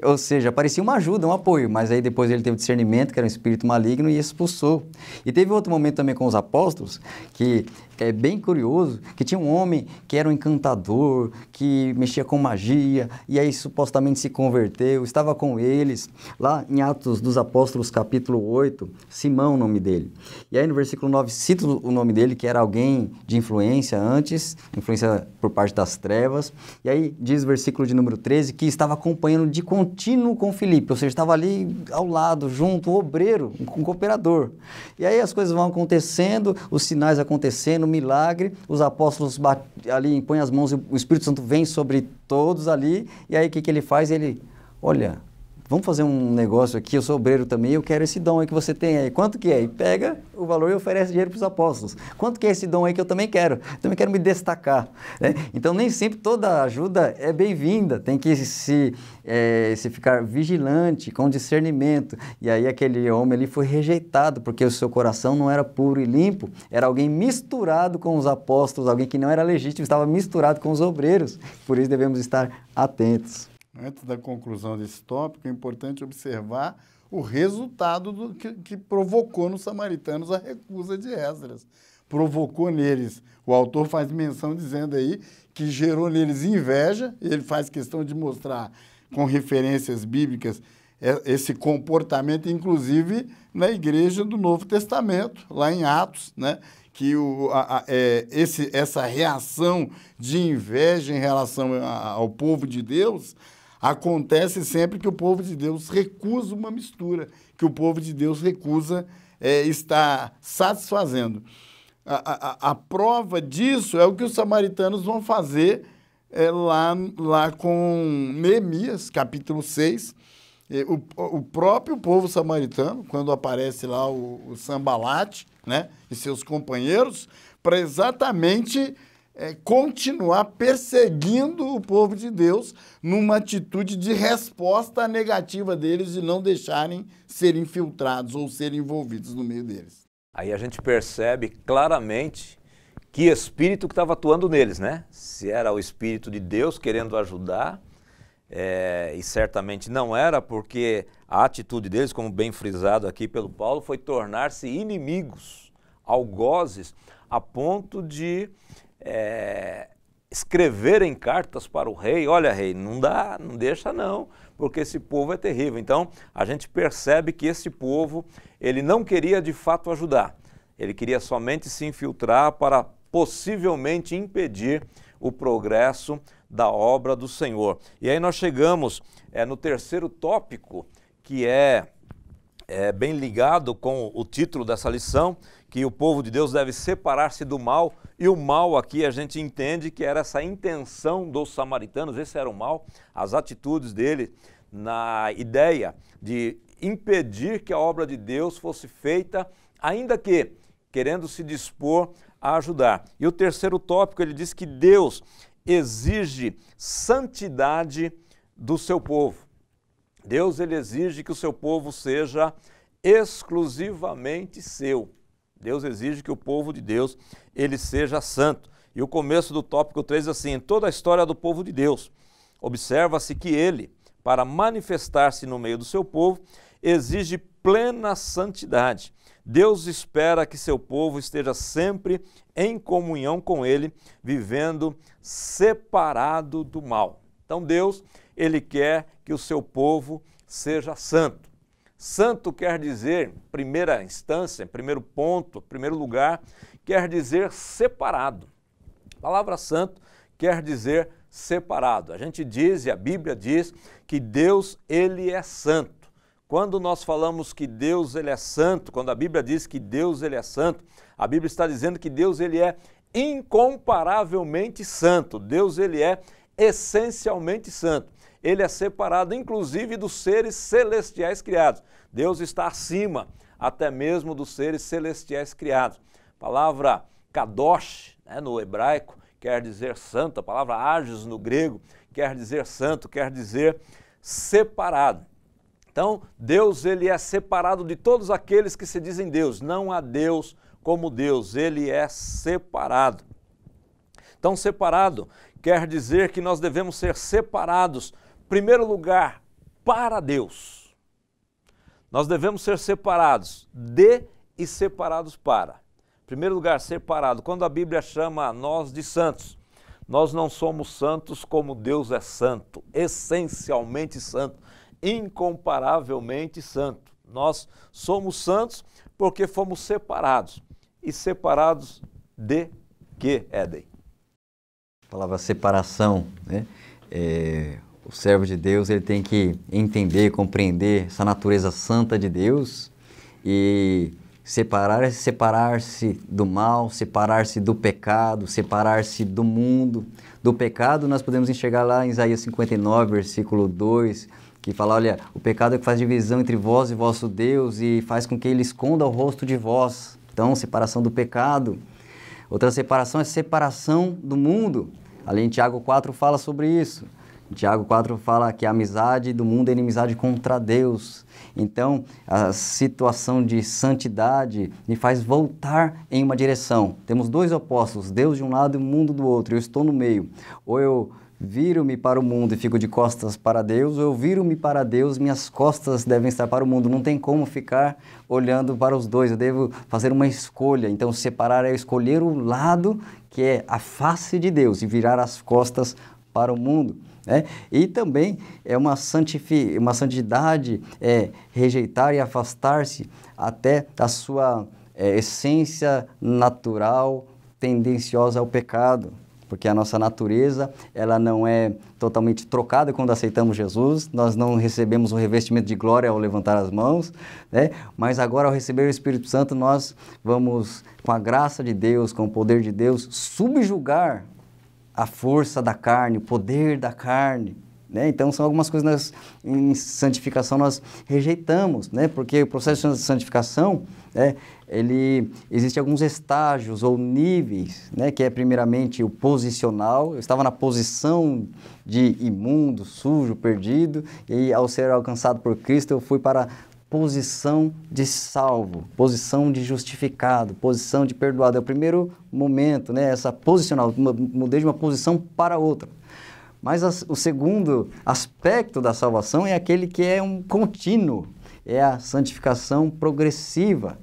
Ou seja, parecia uma ajuda, um apoio, mas aí depois ele teve discernimento, que era um espírito maligno, e expulsou. E teve outro momento também com os apóstolos, que é bem curioso, que tinha um homem que era um encantador, que mexia com magia, e aí supostamente se converteu, estava com eles, lá em Atos dos Apóstolos, capítulo 8, Simão, o nome dele. E aí no versículo 9, cita o nome dele, que era alguém de influência antes, influência por parte das trevas, e aí diz o versículo de número 13, que estava acompanhando de contínuo com Filipe, ou seja, estava ali ao lado, junto, um obreiro, um cooperador. E aí as coisas vão acontecendo, os sinais acontecendo, milagre, os apóstolos ali põem as mãos e o Espírito Santo vem sobre todos ali, e aí o que ele faz? Ele, olha, vamos fazer um negócio aqui, eu sou obreiro também, eu quero esse dom aí que você tem aí, quanto que é? E pega o valor e oferece dinheiro para os apóstolos. Quanto que é esse dom aí que eu também quero me destacar, né? Então nem sempre toda ajuda é bem-vinda, tem que se ficar vigilante, com discernimento. E aí aquele homem ali foi rejeitado, porque o seu coração não era puro e limpo, era alguém misturado com os apóstolos, alguém que não era legítimo, estava misturado com os obreiros, por isso devemos estar atentos. Antes da conclusão desse tópico, é importante observar o resultado que provocou nos samaritanos a recusa de Esdras. Provocou neles, o autor faz menção dizendo aí que gerou neles inveja, e ele faz questão de mostrar com referências bíblicas esse comportamento, inclusive na igreja do Novo Testamento, lá em Atos, né? Que essa reação de inveja em relação ao povo de Deus acontece sempre que o povo de Deus recusa uma mistura, que o povo de Deus recusa estar satisfazendo. A prova disso é o que os samaritanos vão fazer lá com Neemias, capítulo 6. O próprio povo samaritano, quando aparece lá o Sambalate, né, e seus companheiros, para exatamente continuar perseguindo o povo de Deus numa atitude de resposta à negativa deles de não deixarem ser infiltrados ou serem envolvidos no meio deles. Aí a gente percebe claramente que espírito que estava atuando neles, né? Se era o Espírito de Deus querendo ajudar, e certamente não era, porque a atitude deles, como bem frisado aqui pelo Paulo, foi tornar-se inimigos, algozes, a ponto de escreverem cartas para o rei: olha, rei, não dá, não deixa não, porque esse povo é terrível. Então, a gente percebe que esse povo, ele não queria de fato ajudar, ele queria somente se infiltrar para possivelmente impedir o progresso da obra do Senhor. E aí nós chegamos no terceiro tópico, que é bem ligado com o título dessa lição, que o povo de Deus deve separar-se do mal, e o mal aqui a gente entende que era essa intenção dos samaritanos, esse era o mal, as atitudes dele na ideia de impedir que a obra de Deus fosse feita, ainda que querendo se dispor a ajudar. E o terceiro tópico, ele diz que Deus exige santidade do seu povo. Deus, ele exige que o seu povo seja exclusivamente seu. Deus exige que o povo de Deus, ele seja santo. E o começo do tópico 3 diz assim: em toda a história do povo de Deus, observa-se que ele, para manifestar-se no meio do seu povo, exige plena santidade. Deus espera que seu povo esteja sempre em comunhão com ele, vivendo separado do mal. Então Deus, ele quer que o seu povo seja santo. Santo quer dizer, em primeira instância, em primeiro ponto, em primeiro lugar, quer dizer separado. A palavra santo quer dizer separado. A gente diz, e a Bíblia diz, que Deus, ele é santo. Quando nós falamos que Deus, ele é santo, quando a Bíblia diz que Deus, ele é santo, a Bíblia está dizendo que Deus, ele é incomparavelmente santo. Deus, ele é essencialmente santo. Ele é separado, inclusive, dos seres celestiais criados. Deus está acima, até mesmo dos seres celestiais criados. A palavra kadosh, no hebraico, quer dizer santo. A palavra hagios, no grego, quer dizer santo, quer dizer separado. Então, Deus, ele é separado de todos aqueles que se dizem Deus. Não há Deus como Deus, ele é separado. Então, separado quer dizer que nós devemos ser separados, em primeiro lugar, para Deus. Nós devemos ser separados de e separados para. Em primeiro lugar, separado. Quando a Bíblia chama nós de santos, nós não somos santos como Deus é santo, essencialmente santo, incomparavelmente santo. Nós somos santos porque fomos separados. E separados de quê, Éden? A palavra separação, né? O servo de Deus, ele tem que entender, compreender essa natureza santa de Deus e separar-se do mal, separar-se do pecado, separar-se do mundo. Do pecado nós podemos enxergar lá em Isaías 59, versículo 2, que fala, olha, o pecado é que faz divisão entre vós e vosso Deus e faz com que ele esconda o rosto de vós. Então, separação do pecado. Outra separação é separação do mundo. Ali em Tiago 4 fala sobre isso. Em Tiago 4 fala que a amizade do mundo é inimizade contra Deus. Então, a situação de santidade me faz voltar em uma direção. Temos dois opostos, Deus de um lado e o mundo do outro. Eu estou no meio. Ou eu viro-me para o mundo e fico de costas para Deus, ou eu viro-me para Deus, minhas costas devem estar para o mundo. Não tem como ficar olhando para os dois, eu devo fazer uma escolha. Então, separar é escolher o lado que é a face de Deus e virar as costas para o mundo. E também é uma santidade, é rejeitar e afastar-se até da sua essência natural, tendenciosa ao pecado. Porque a nossa natureza, ela não é totalmente trocada quando aceitamos Jesus, nós não recebemos um revestimento de glória ao levantar as mãos, mas agora ao receber o Espírito Santo, nós vamos, com a graça de Deus, com o poder de Deus, subjugar a força da carne, o poder da carne. Então, são algumas coisas em santificação nós rejeitamos, porque o processo de santificação, existe alguns estágios ou níveis, que é primeiramente o posicional. Eu estava na posição de imundo, sujo, perdido, e ao ser alcançado por Cristo, eu fui para a posição de salvo, posição de justificado, posição de perdoado. É o primeiro momento, essa posicional, mudei de uma posição para outra. Mas o segundo aspecto da salvação é aquele que é um contínuo, é a santificação progressiva,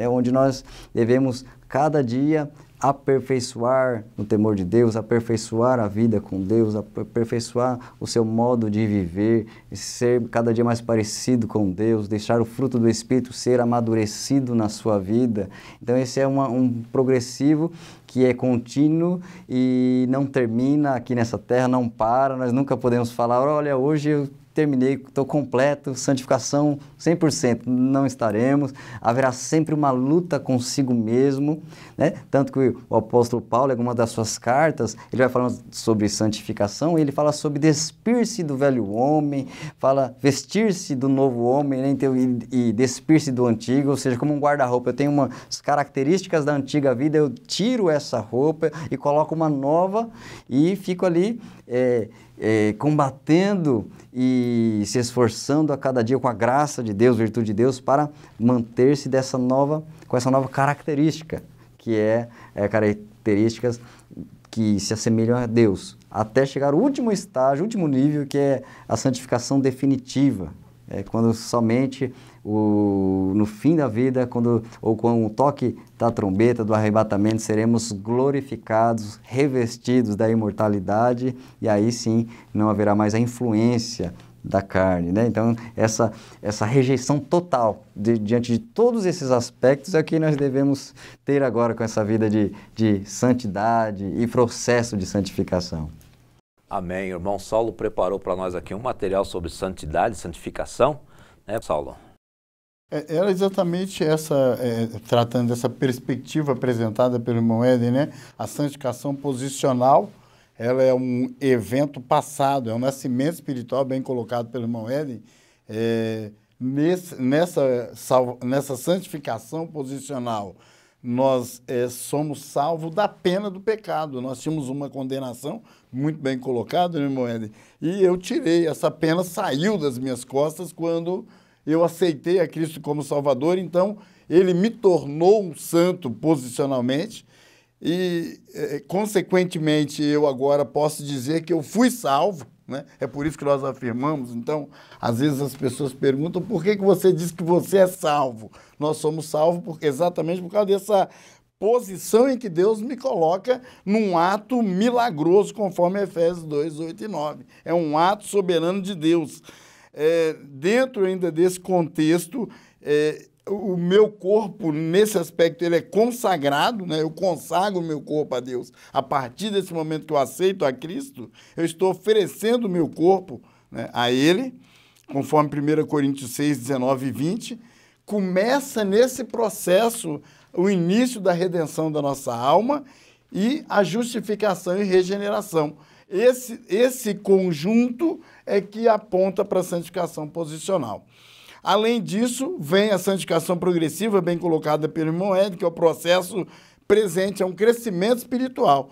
onde nós devemos cada dia aperfeiçoar no temor de Deus, aperfeiçoar a vida com Deus, aperfeiçoar o seu modo de viver, ser cada dia mais parecido com Deus, deixar o fruto do Espírito ser amadurecido na sua vida. Então esse é um progressivo que é contínuo e não termina aqui nessa terra, não para. Nós nunca podemos falar, olha, hoje eu terminei, estou completo, santificação 100%, não estaremos. Haverá sempre uma luta consigo mesmo, né? Tanto que o apóstolo Paulo, em alguma das suas cartas, ele vai falando sobre santificação, e ele fala sobre despir-se do velho homem, fala vestir-se do novo homem, né? Então, e despir-se do antigo, ou seja, como um guarda-roupa. Eu tenho umas características da antiga vida, eu tiro essa roupa e coloco uma nova e fico ali combatendo e se esforçando a cada dia com a graça de Deus, virtude de Deus, para manter-se com essa nova característica, que características que se assemelham a Deus, até chegar ao último estágio, último nível, que é a santificação definitiva. Quando somente no fim da vida, com o toque da trombeta, do arrebatamento, seremos glorificados, revestidos da imortalidade, e aí sim não haverá mais a influência da carne, né? Então, essa rejeição total diante de todos esses aspectos é o que nós devemos ter agora com essa vida de santidade e processo de santificação. Amém. O irmão Saulo preparou para nós aqui um material sobre santidade, santificação, né, Saulo? Era exatamente tratando dessa perspectiva apresentada pelo irmão Éden, né? A santificação posicional, ela é um evento passado, é um nascimento espiritual bem colocado pelo irmão Éden. Nessa santificação posicional, nós somos salvos da pena do pecado. Nós tínhamos uma condenação, muito bem colocada, né, irmão Éden? E eu tirei, essa pena saiu das minhas costas quando eu aceitei a Cristo como Salvador. Então, ele me tornou um santo posicionalmente e, consequentemente, eu agora posso dizer que eu fui salvo, né? É por isso que nós afirmamos. Então, às vezes as pessoas perguntam por que você diz que você é salvo? Nós somos salvos exatamente por causa dessa posição em que Deus me coloca num ato milagroso, conforme Efésios 2, 8 e 9. É um ato soberano de Deus. Dentro ainda desse contexto, o meu corpo, nesse aspecto, ele é consagrado, né? Eu consagro o meu corpo a Deus. A partir desse momento que eu aceito a Cristo, eu estou oferecendo o meu corpo, né, a Ele, conforme 1 Coríntios 6, 19 e 20. Começa nesse processo o início da redenção da nossa alma e a justificação e regeneração. Esse conjunto é que aponta para a santificação posicional. Além disso, vem a santificação progressiva, bem colocada pelo irmão Éden, que é o processo presente, é um crescimento espiritual.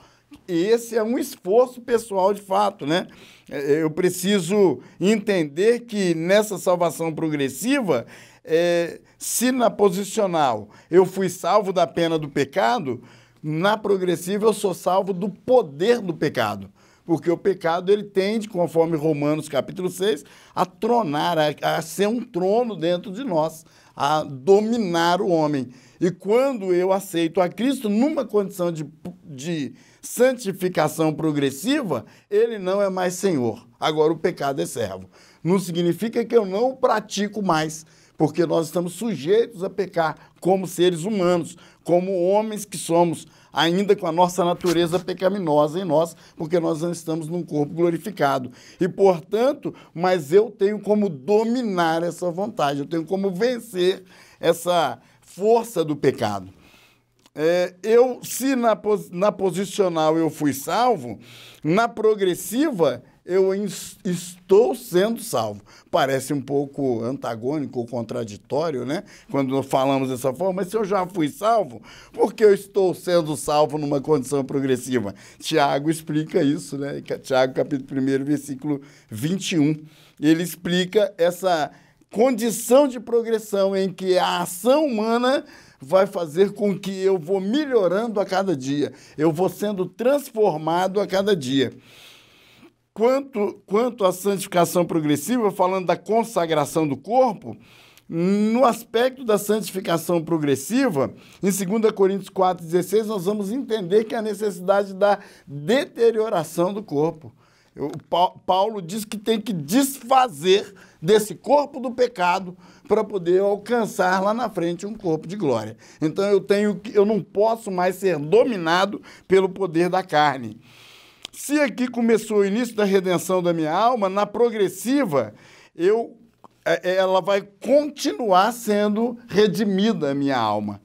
Esse é um esforço pessoal de fato, né? Eu preciso entender que nessa salvação progressiva, se na posicional eu fui salvo da pena do pecado, na progressiva eu sou salvo do poder do pecado. Porque o pecado, ele tende, conforme Romanos capítulo 6, a tronar, a ser um trono dentro de nós, a dominar o homem. E quando eu aceito a Cristo, numa condição de santificação progressiva, ele não é mais Senhor. Agora o pecado é servo. Não significa que eu não o pratico mais, porque nós estamos sujeitos a pecar como seres humanos, como homens que somos, ainda com a nossa natureza pecaminosa em nós, porque nós não estamos num corpo glorificado. E, portanto, mas eu tenho como dominar essa vontade, eu tenho como vencer essa força do pecado. Se na posicional eu fui salvo, na progressiva eu estou sendo salvo. Parece um pouco antagônico ou contraditório, né? Quando falamos dessa forma, mas se eu já fui salvo, por que eu estou sendo salvo numa condição progressiva? Tiago explica isso, né? Tiago, capítulo 1, versículo 21. Ele explica essa condição de progressão em que a ação humana vai fazer com que eu vou melhorando a cada dia, eu vou sendo transformado a cada dia. Quanto à santificação progressiva, falando da consagração do corpo, no aspecto da santificação progressiva, em 2 Coríntios 4,16, nós vamos entender que a necessidade da deterioração do corpo. Paulo diz que tem que desfazer desse corpo do pecado para poder alcançar lá na frente um corpo de glória. Então eu não posso mais ser dominado pelo poder da carne. Se aqui começou o início da redenção da minha alma, na progressiva, ela vai continuar sendo redimida a minha alma.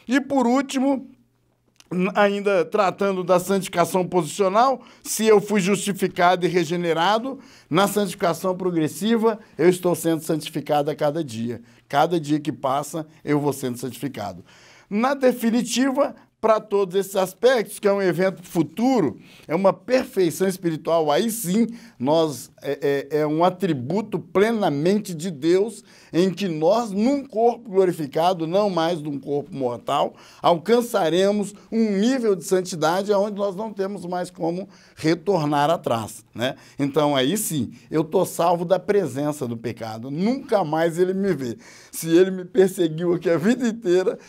E por último, ainda tratando da santificação posicional, se eu fui justificado e regenerado, na santificação progressiva, eu estou sendo santificado a cada dia. Cada dia que passa, eu vou sendo santificado. Na definitiva, para todos esses aspectos, que é um evento futuro, é uma perfeição espiritual, aí sim, é um atributo plenamente de Deus, em que nós, num corpo glorificado, não mais num corpo mortal, alcançaremos um nível de santidade onde nós não temos mais como retornar atrás, né? Então, aí sim, eu estou salvo da presença do pecado, nunca mais ele me vê. Se ele me perseguiu aqui a vida inteira,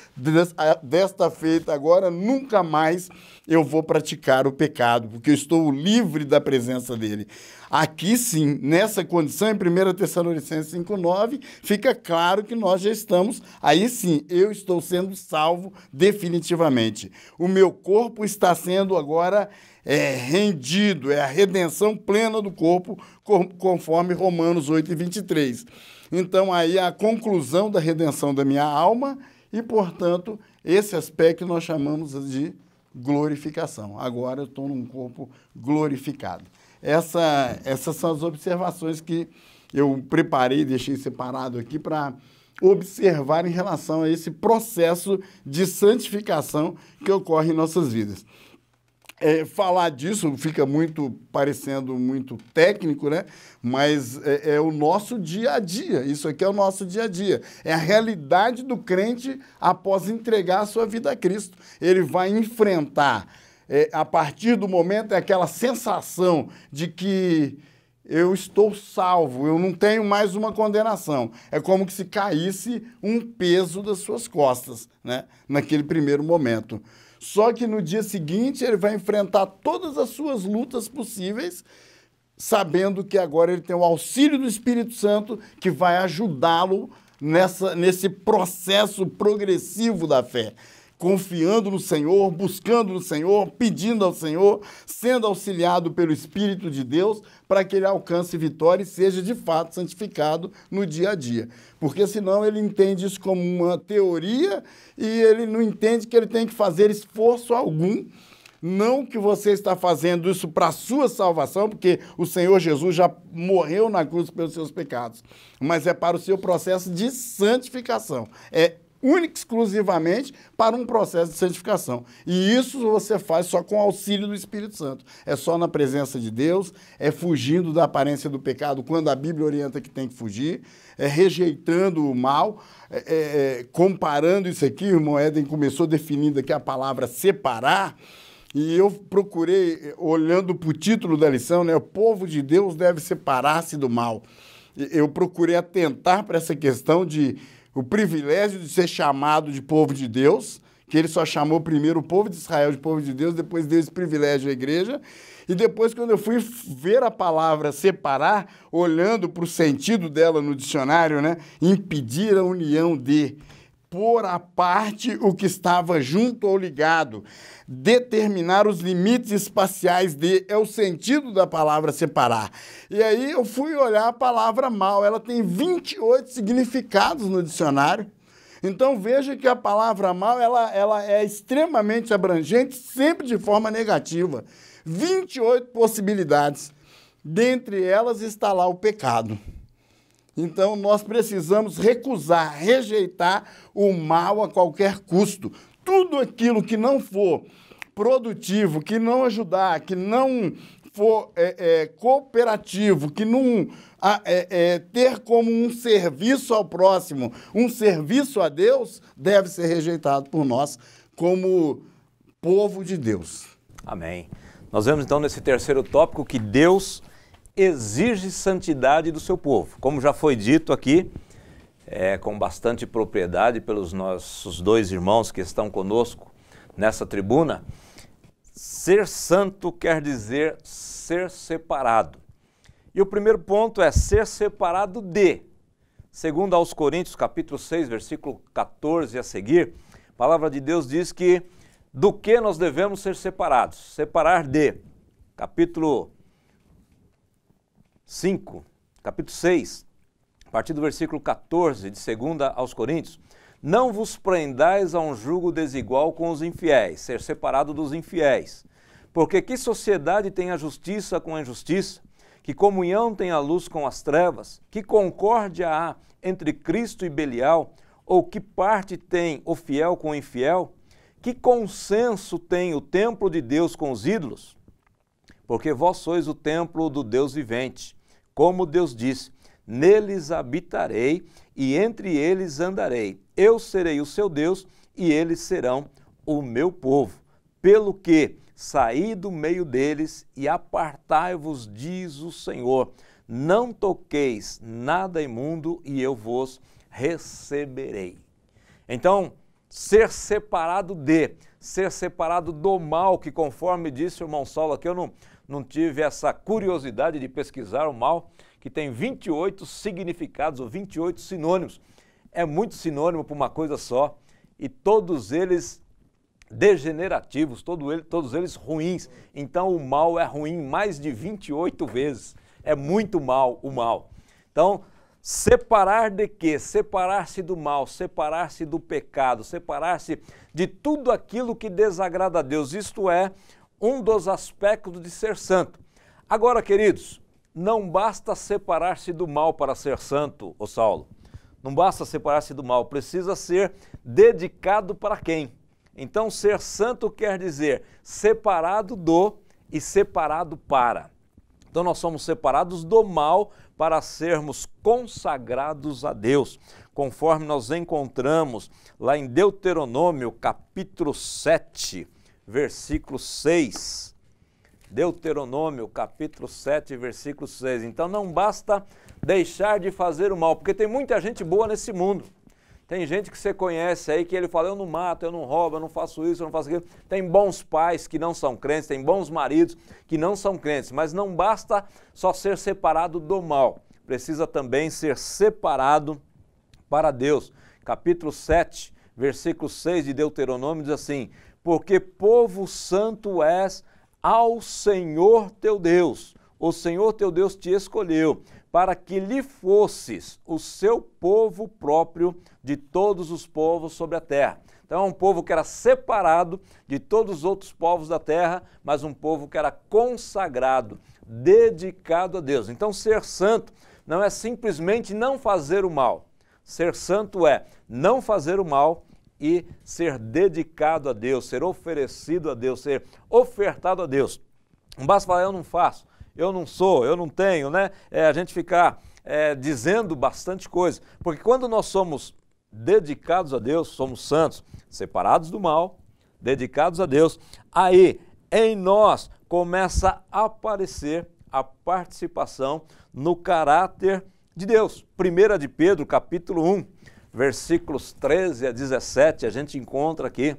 desta feita agora, nunca mais eu vou praticar o pecado, porque eu estou livre da presença dele. Aqui sim, nessa condição, em 1 Tessalonicenses 5,9, fica claro que nós já estamos, aí sim, eu estou sendo salvo definitivamente. O meu corpo está sendo agora rendido, é a redenção plena do corpo, conforme Romanos 8:23. Então, aí a conclusão da redenção da minha alma e, portanto, esse aspecto nós chamamos de glorificação. Agora eu estou num corpo glorificado. Essas são as observações que eu preparei, deixei separado aqui para observar em relação a esse processo de santificação que ocorre em nossas vidas. Falar disso fica parecendo muito técnico, né? Mas é o nosso dia a dia. Isso aqui é o nosso dia a dia. É a realidade do crente após entregar a sua vida a Cristo. Ele vai enfrentar, a partir do momento, aquela sensação de que eu estou salvo, eu não tenho mais uma condenação. É como que se caísse um peso das suas costas, né? Naquele primeiro momento. Só que no dia seguinte ele vai enfrentar todas as suas lutas possíveis, sabendo que agora ele tem o auxílio do Espírito Santo que vai ajudá-lo nesse processo progressivo da fé. Confiando no Senhor, buscando no Senhor, pedindo ao Senhor, sendo auxiliado pelo Espírito de Deus para que ele alcance vitória e seja de fato santificado no dia a dia. Porque senão ele entende isso como uma teoria e ele não entende que ele tem que fazer esforço algum. Não que você está fazendo isso para a sua salvação, porque o Senhor Jesus já morreu na cruz pelos seus pecados, mas é para o seu processo de santificação. Única e exclusivamente para um processo de santificação. E isso você faz só com o auxílio do Espírito Santo. É só na presença de Deus, é fugindo da aparência do pecado quando a Bíblia orienta que tem que fugir, é rejeitando o mal, comparando isso aqui, o irmão Éden começou definindo aqui a palavra separar, e eu procurei, olhando para o título da lição, né, o povo de Deus deve separar-se do mal. Eu procurei atentar para essa questão o privilégio de ser chamado de povo de Deus, que ele só chamou primeiro o povo de Israel de povo de Deus, depois deu esse privilégio à igreja, e depois quando eu fui ver a palavra separar, olhando para o sentido dela no dicionário, né, impedir a união de, pôr à parte o que estava junto ou ligado, determinar os limites espaciais de, é o sentido da palavra separar. E aí eu fui olhar a palavra mal, ela tem 28 significados no dicionário. Então veja que a palavra mal, ela é extremamente abrangente, sempre de forma negativa. 28 possibilidades. Dentre elas está lá o pecado. Então, nós precisamos recusar, rejeitar o mal a qualquer custo. Tudo aquilo que não for produtivo, que não ajudar, que não for cooperativo, que não ter como um serviço ao próximo, um serviço a Deus, deve ser rejeitado por nós como povo de Deus. Amém. Nós vemos então nesse terceiro tópico que Deus exige santidade do seu povo. Como já foi dito aqui, com bastante propriedade pelos nossos dois irmãos que estão conosco nessa tribuna, ser santo quer dizer ser separado. E o primeiro ponto é ser separado de. Segundo aos Coríntios, capítulo 6, versículo 14 a seguir, a palavra de Deus diz que do que nós devemos ser separados? Separar de capítulo 5, capítulo 6, a partir do versículo 14, de 2 aos Coríntios, não vos prendais a um jugo desigual com os infiéis, ser separado dos infiéis. Porque que sociedade tem a justiça com a injustiça? Que comunhão tem a luz com as trevas? Que concórdia há entre Cristo e Belial? Ou que parte tem o fiel com o infiel? Que consenso tem o templo de Deus com os ídolos? Porque vós sois o templo do Deus vivente. Como Deus disse, neles habitarei e entre eles andarei. Eu serei o seu Deus e eles serão o meu povo. Pelo que saí do meio deles e apartai-vos, diz o Senhor. Não toqueis nada imundo e eu vos receberei. Então, ser separado do mal, que conforme disse o irmão Saulo aqui, eu não tive essa curiosidade de pesquisar o mal, que tem 28 significados ou 28 sinônimos. É muito sinônimo para uma coisa só e todos eles degenerativos, todos eles ruins. Então o mal é ruim mais de 28 vezes. É muito mal o mal. Então, separar de quê? Separar-se do mal, separar-se do pecado, separar-se de tudo aquilo que desagrada a Deus. Isto é um dos aspectos de ser santo. Agora, queridos, não basta separar-se do mal para ser santo, ô Saulo. Não basta separar-se do mal, precisa ser dedicado para quem? Então, ser santo quer dizer separado do e separado para. Então, nós somos separados do mal para sermos consagrados a Deus, conforme nós encontramos lá em Deuteronômio, capítulo 7, versículo 6. Deuteronômio, capítulo 7, versículo 6. Então, não basta deixar de fazer o mal, porque tem muita gente boa nesse mundo. Tem gente que você conhece aí que ele fala, eu não mato, eu não roubo, eu não faço isso, eu não faço aquilo. Tem bons pais que não são crentes, tem bons maridos que não são crentes, mas não basta só ser separado do mal, precisa também ser separado para Deus. Capítulo 7, versículo 6 de Deuteronômio diz assim, porque povo santo és ao Senhor teu Deus. O Senhor teu Deus te escolheu para que lhe fosses o seu povo próprio de todos os povos sobre a terra. Então é um povo que era separado de todos os outros povos da terra, mas um povo que era consagrado, dedicado a Deus. Então ser santo não é simplesmente não fazer o mal. Ser santo é não fazer o mal e ser dedicado a Deus, ser oferecido a Deus, ser ofertado a Deus. Não basta falar, eu não faço, eu não sou, eu não tenho, né? A gente ficar dizendo bastante coisa, porque quando nós somos dedicados a Deus, somos santos, separados do mal, dedicados a Deus, aí em nós começa a aparecer a participação no caráter de Deus. 1 de Pedro, capítulo 1, versículos 13 a 17, a gente encontra aqui,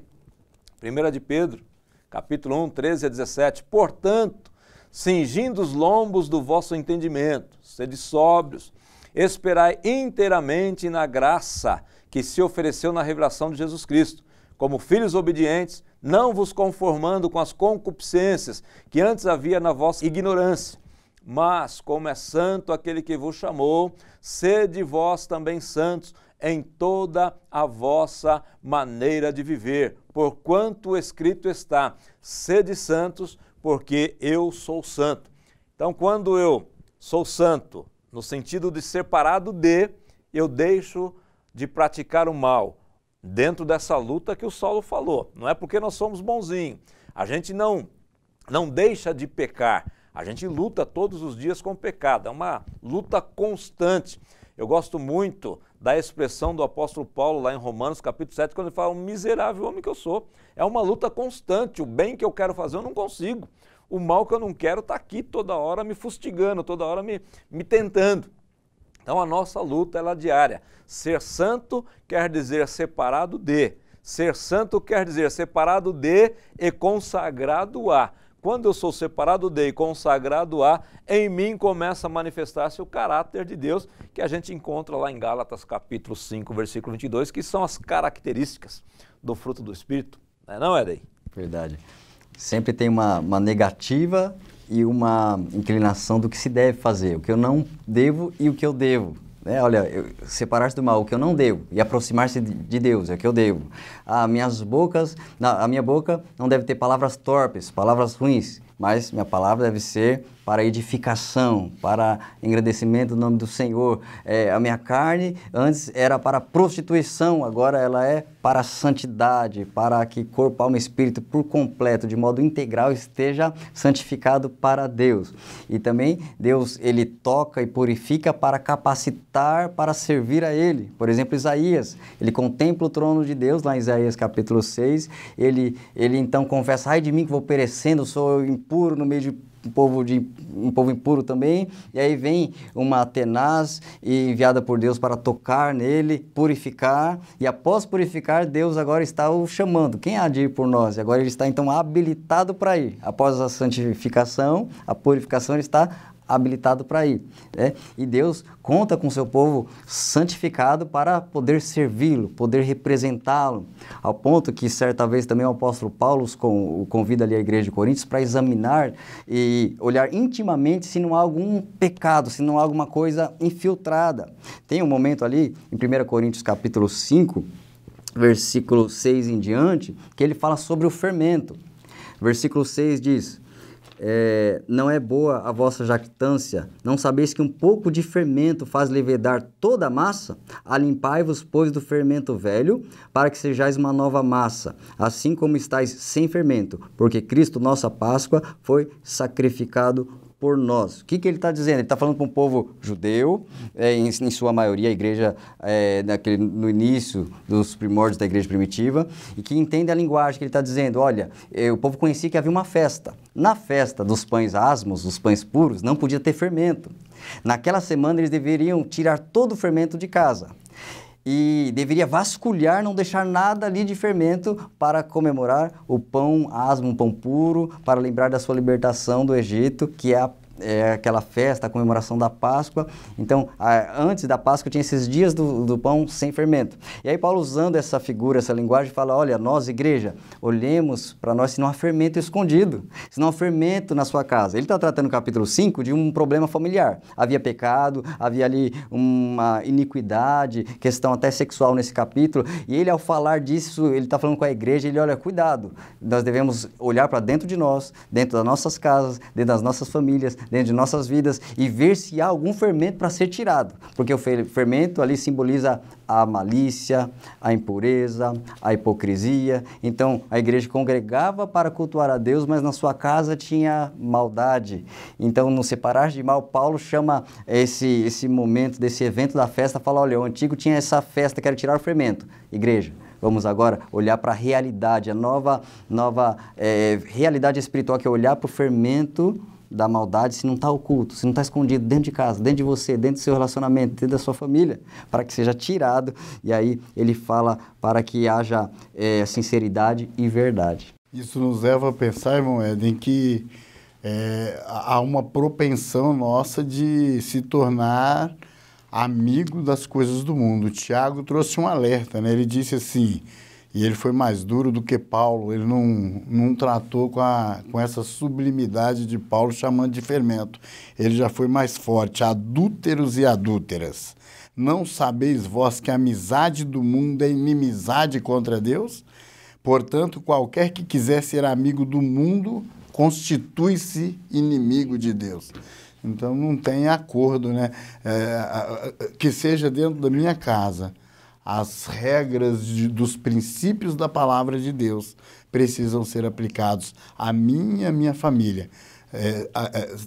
1 de Pedro, capítulo 1, 13 a 17, portanto, cingindo os lombos do vosso entendimento, sede sóbrios, esperai inteiramente na graça que se ofereceu na revelação de Jesus Cristo, como filhos obedientes, não vos conformando com as concupiscências que antes havia na vossa ignorância, mas como é santo aquele que vos chamou, sede vós também santos em toda a vossa maneira de viver, porquanto escrito está, sede santos, porque eu sou santo. Então, quando eu sou santo, no sentido de separado de, eu deixo de praticar o mal, dentro dessa luta que o Saulo falou. Não é porque nós somos bonzinhos, a gente não deixa de pecar, a gente luta todos os dias com o pecado, é uma luta constante. Eu gosto muito da expressão do apóstolo Paulo lá em Romanos capítulo 7, quando ele fala, um miserável homem que eu sou. É uma luta constante, o bem que eu quero fazer eu não consigo. O mal que eu não quero está aqui toda hora me fustigando, toda hora me tentando. Então a nossa luta ela é diária. Ser santo quer dizer separado de. Ser santo quer dizer separado de e consagrado a. Quando eu sou separado de e consagrado a, em mim começa a manifestar-se o caráter de Deus, que a gente encontra lá em Gálatas capítulo 5, versículo 22, que são as características do fruto do Espírito. Não é, Éden? Verdade. Sempre tem uma negativa e uma inclinação do que se deve fazer, o que eu não devo e o que eu devo. Olha, separar-se do mal, o que eu não devo, e aproximar-se de Deus, é o que eu devo. A minha boca não deve ter palavras torpes, palavras ruins, mas minha palavra deve ser para edificação, para engrandecimento do nome do Senhor. A minha carne antes era para prostituição, agora ela é para a santidade, para que corpo, alma e espírito por completo, de modo integral, esteja santificado para Deus. E também Deus, ele toca e purifica para capacitar para servir a Ele. Por exemplo, Isaías, ele contempla o trono de Deus, lá em Isaías capítulo 6, ele então confessa: ai de mim que vou perecendo, sou impuro no meio de um povo impuro também, e aí vem uma tenaz enviada por Deus para tocar nele, purificar, e após purificar, Deus agora está o chamando. Quem há de ir por nós? E agora ele está então habilitado para ir. Após a santificação, a purificação, ele está habilitado para ir. E Deus conta com o seu povo santificado para poder servi-lo, poder representá-lo, ao ponto que certa vez também o apóstolo Paulo o convida ali a igreja de Coríntios para examinar e olhar intimamente se não há algum pecado, se não há alguma coisa infiltrada. Tem um momento ali, em 1 Coríntios capítulo 5, versículo 6 em diante, que ele fala sobre o fermento. Versículo 6 diz: não é boa a vossa jactância, não sabeis que um pouco de fermento faz levedar toda a massa? Alimpai-vos, pois, do fermento velho, para que sejais uma nova massa, assim como estáis sem fermento, porque Cristo, nossa Páscoa, foi sacrificado por nós. O que ele está dizendo? Ele está falando para um povo judeu, em sua maioria, a igreja no início dos primórdios da igreja primitiva, e que entende a linguagem que ele está dizendo. Olha, o povo conhecia que havia uma festa. Na festa dos pães asmos, dos pães puros, não podia ter fermento. Naquela semana eles deveriam tirar todo o fermento de casa. E deveria vasculhar, não deixar nada ali de fermento para comemorar o pão asmo, um pão puro, para lembrar da sua libertação do Egito, que é aquela festa, a comemoração da Páscoa. Então, antes da Páscoa tinha esses dias do pão sem fermento. E aí Paulo, usando essa figura, essa linguagem, fala: olha, nós, igreja, olhemos para nós se não há fermento escondido, se não há fermento na sua casa. Ele está tratando no capítulo 5 de um problema familiar. Havia pecado, havia ali uma iniquidade, questão até sexual nesse capítulo, e ele, ao falar disso, ele está falando com a igreja, ele: olha, cuidado, nós devemos olhar para dentro de nós, dentro das nossas casas, dentro das nossas famílias, dentro de nossas vidas, e ver se há algum fermento para ser tirado, porque o fermento ali simboliza a malícia, a impureza, a hipocrisia. Então a igreja congregava para cultuar a Deus, mas na sua casa tinha maldade. Então, no separar de mal, Paulo chama esse momento, desse evento da festa, fala: olha, o antigo tinha essa festa, quero tirar o fermento. Igreja, vamos agora olhar para a realidade, a nova realidade espiritual, que é olhar para o fermento da maldade, se não está oculto, se não está escondido dentro de casa, dentro de você, dentro do seu relacionamento, dentro da sua família, para que seja tirado. E aí ele fala para que haja sinceridade e verdade. Isso nos leva a pensar, irmão Éden, que há uma propensão nossa de se tornar amigo das coisas do mundo. O Tiago trouxe um alerta, né? Ele disse assim, e ele foi mais duro do que Paulo, ele não tratou com essa sublimidade de Paulo, chamando de fermento. Ele já foi mais forte: adúlteros e adúlteras. Não sabeis vós que a amizade do mundo é inimizade contra Deus? Portanto, qualquer que quiser ser amigo do mundo, constitui-se inimigo de Deus. Então, não tem acordo, né? Que seja dentro da minha casa. As regras dos princípios da palavra de Deus precisam ser aplicados a mim e a minha família.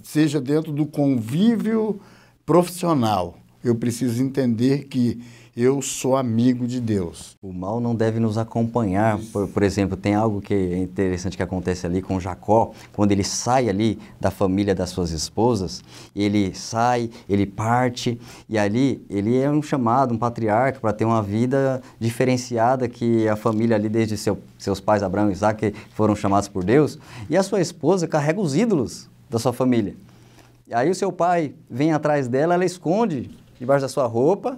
Seja dentro do convívio profissional, eu preciso entender que eu sou amigo de Deus. O mal não deve nos acompanhar. Por exemplo, tem algo que é interessante que acontece ali com Jacó, quando ele sai ali da família das suas esposas, ele sai, ele parte, e ali ele é um chamado, um patriarca, para ter uma vida diferenciada, que a família ali, desde seus pais Abraão e Isaac, foram chamados por Deus, e a sua esposa carrega os ídolos da sua família. E aí o seu pai vem atrás dela, ela esconde debaixo da sua roupa.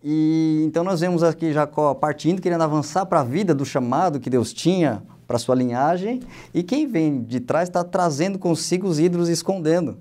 E então nós vemos aqui Jacó partindo, querendo avançar para a vida do chamado que Deus tinha para sua linhagem, e quem vem de trás está trazendo consigo os ídolos e escondendo.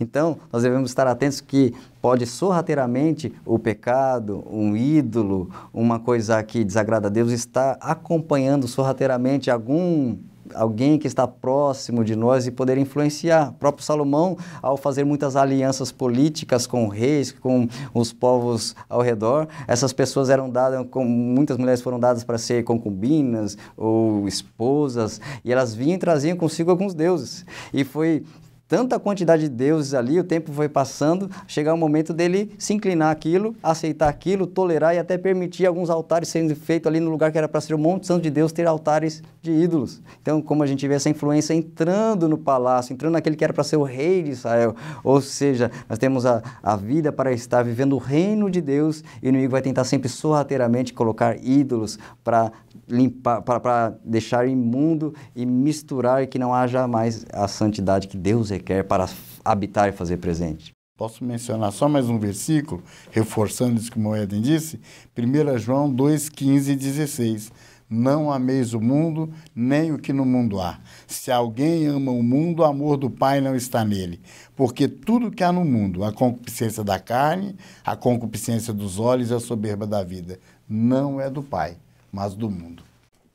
Então, nós devemos estar atentos que pode sorrateiramente o pecado, um ídolo, uma coisa que desagrada a Deus, estar acompanhando sorrateiramente alguém que está próximo de nós e poder influenciar. O próprio Salomão, ao fazer muitas alianças políticas com reis, com os povos ao redor, essas pessoas eram dadas, muitas mulheres foram dadas para ser concubinas ou esposas, e elas vinham e traziam consigo alguns deuses. E foi tanta quantidade de deuses ali, o tempo foi passando, chegar o momento dele se inclinar àquilo, aceitar aquilo, tolerar e até permitir alguns altares sendo feitos ali no lugar que era para ser o Monte Santo de Deus, ter altares de ídolos. Então, como a gente vê essa influência entrando no palácio, entrando naquele que era para ser o rei de Israel, ou seja, nós temos a vida para estar vivendo o reino de Deus, e o inimigo vai tentar sempre sorrateiramente colocar ídolos para limpar, para deixar imundo e misturar, e que não haja mais a santidade que Deus requer para habitar e fazer presente. Posso mencionar só mais um versículo, reforçando isso que o Moeden disse? 1 João 2, 15 e 16. Não ameis o mundo, nem o que no mundo há. Se alguém ama o mundo, o amor do Pai não está nele. Porque tudo que há no mundo, a concupiscência da carne, a concupiscência dos olhos e a soberba da vida, não é do Pai, mas do mundo.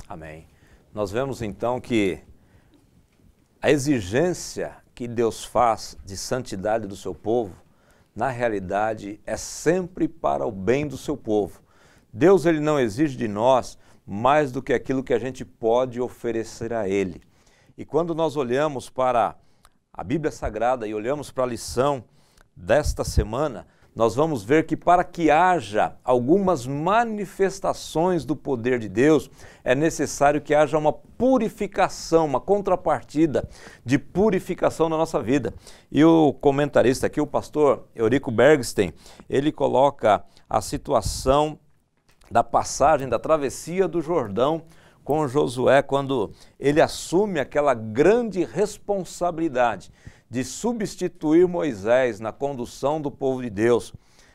Amém. Nós vemos então que a exigência que Deus faz de santidade do seu povo, na realidade, é sempre para o bem do seu povo. Deus, ele não exige de nós mais do que aquilo que a gente pode oferecer a Ele. E quando nós olhamos para a Bíblia Sagrada e olhamos para a lição desta semana, nós vamos ver que para que haja algumas manifestações do poder de Deus, é necessário que haja uma purificação, uma contrapartida de purificação na nossa vida. E o comentarista aqui, o pastor Eurico Bergstein, ele coloca a situação da passagem, da travessia do Jordão com Josué, quando ele assume aquela grande responsabilidade de substituir Moisés na condução do povo de Deus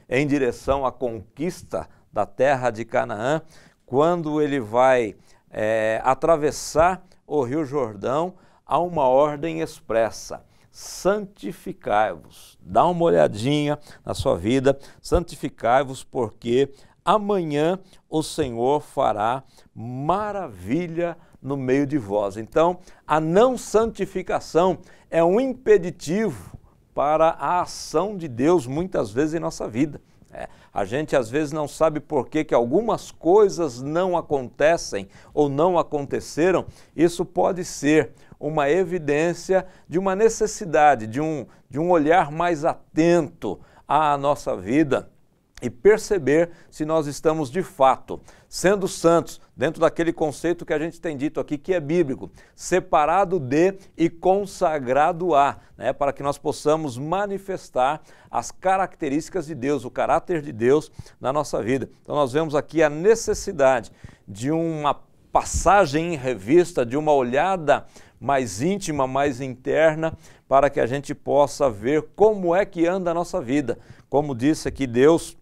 em direção à conquista da terra de Canaã, quando ele vai atravessar o Rio Jordão, há uma ordem expressa: santificai-vos. Dá uma olhadinha na sua vida, santificai-vos, porque amanhã o Senhor fará maravilha no meio de vós. Então, a não santificação é um impeditivo para a ação de Deus muitas vezes em nossa vida. A gente às vezes não sabe por que algumas coisas não acontecem ou não aconteceram. Isso pode ser uma evidência de uma necessidade, de um olhar mais atento à nossa vida e perceber se nós estamos de fato sendo santos, dentro daquele conceito que a gente tem dito aqui, que é bíblico, separado de e consagrado a, para que nós possamos manifestar as características de Deus, o caráter de Deus na nossa vida. Então nós vemos aqui a necessidade de uma passagem em revista, de uma olhada mais íntima, mais interna, para que a gente possa ver como é que anda a nossa vida. Como disse aqui Deus,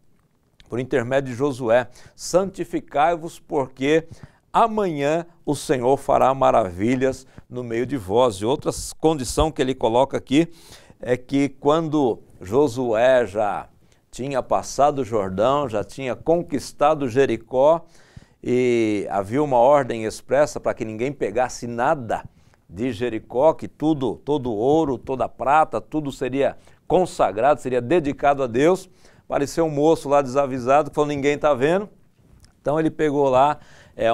por intermédio de Josué: santificai-vos, porque amanhã o Senhor fará maravilhas no meio de vós. E outra condição que ele coloca aqui é que quando Josué já tinha passado o Jordão, já tinha conquistado Jericó, e havia uma ordem expressa para que ninguém pegasse nada de Jericó, que tudo, todo ouro, toda prata, tudo seria consagrado, seria dedicado a Deus. Apareceu um moço lá desavisado que falou: ninguém está vendo. Então ele pegou lá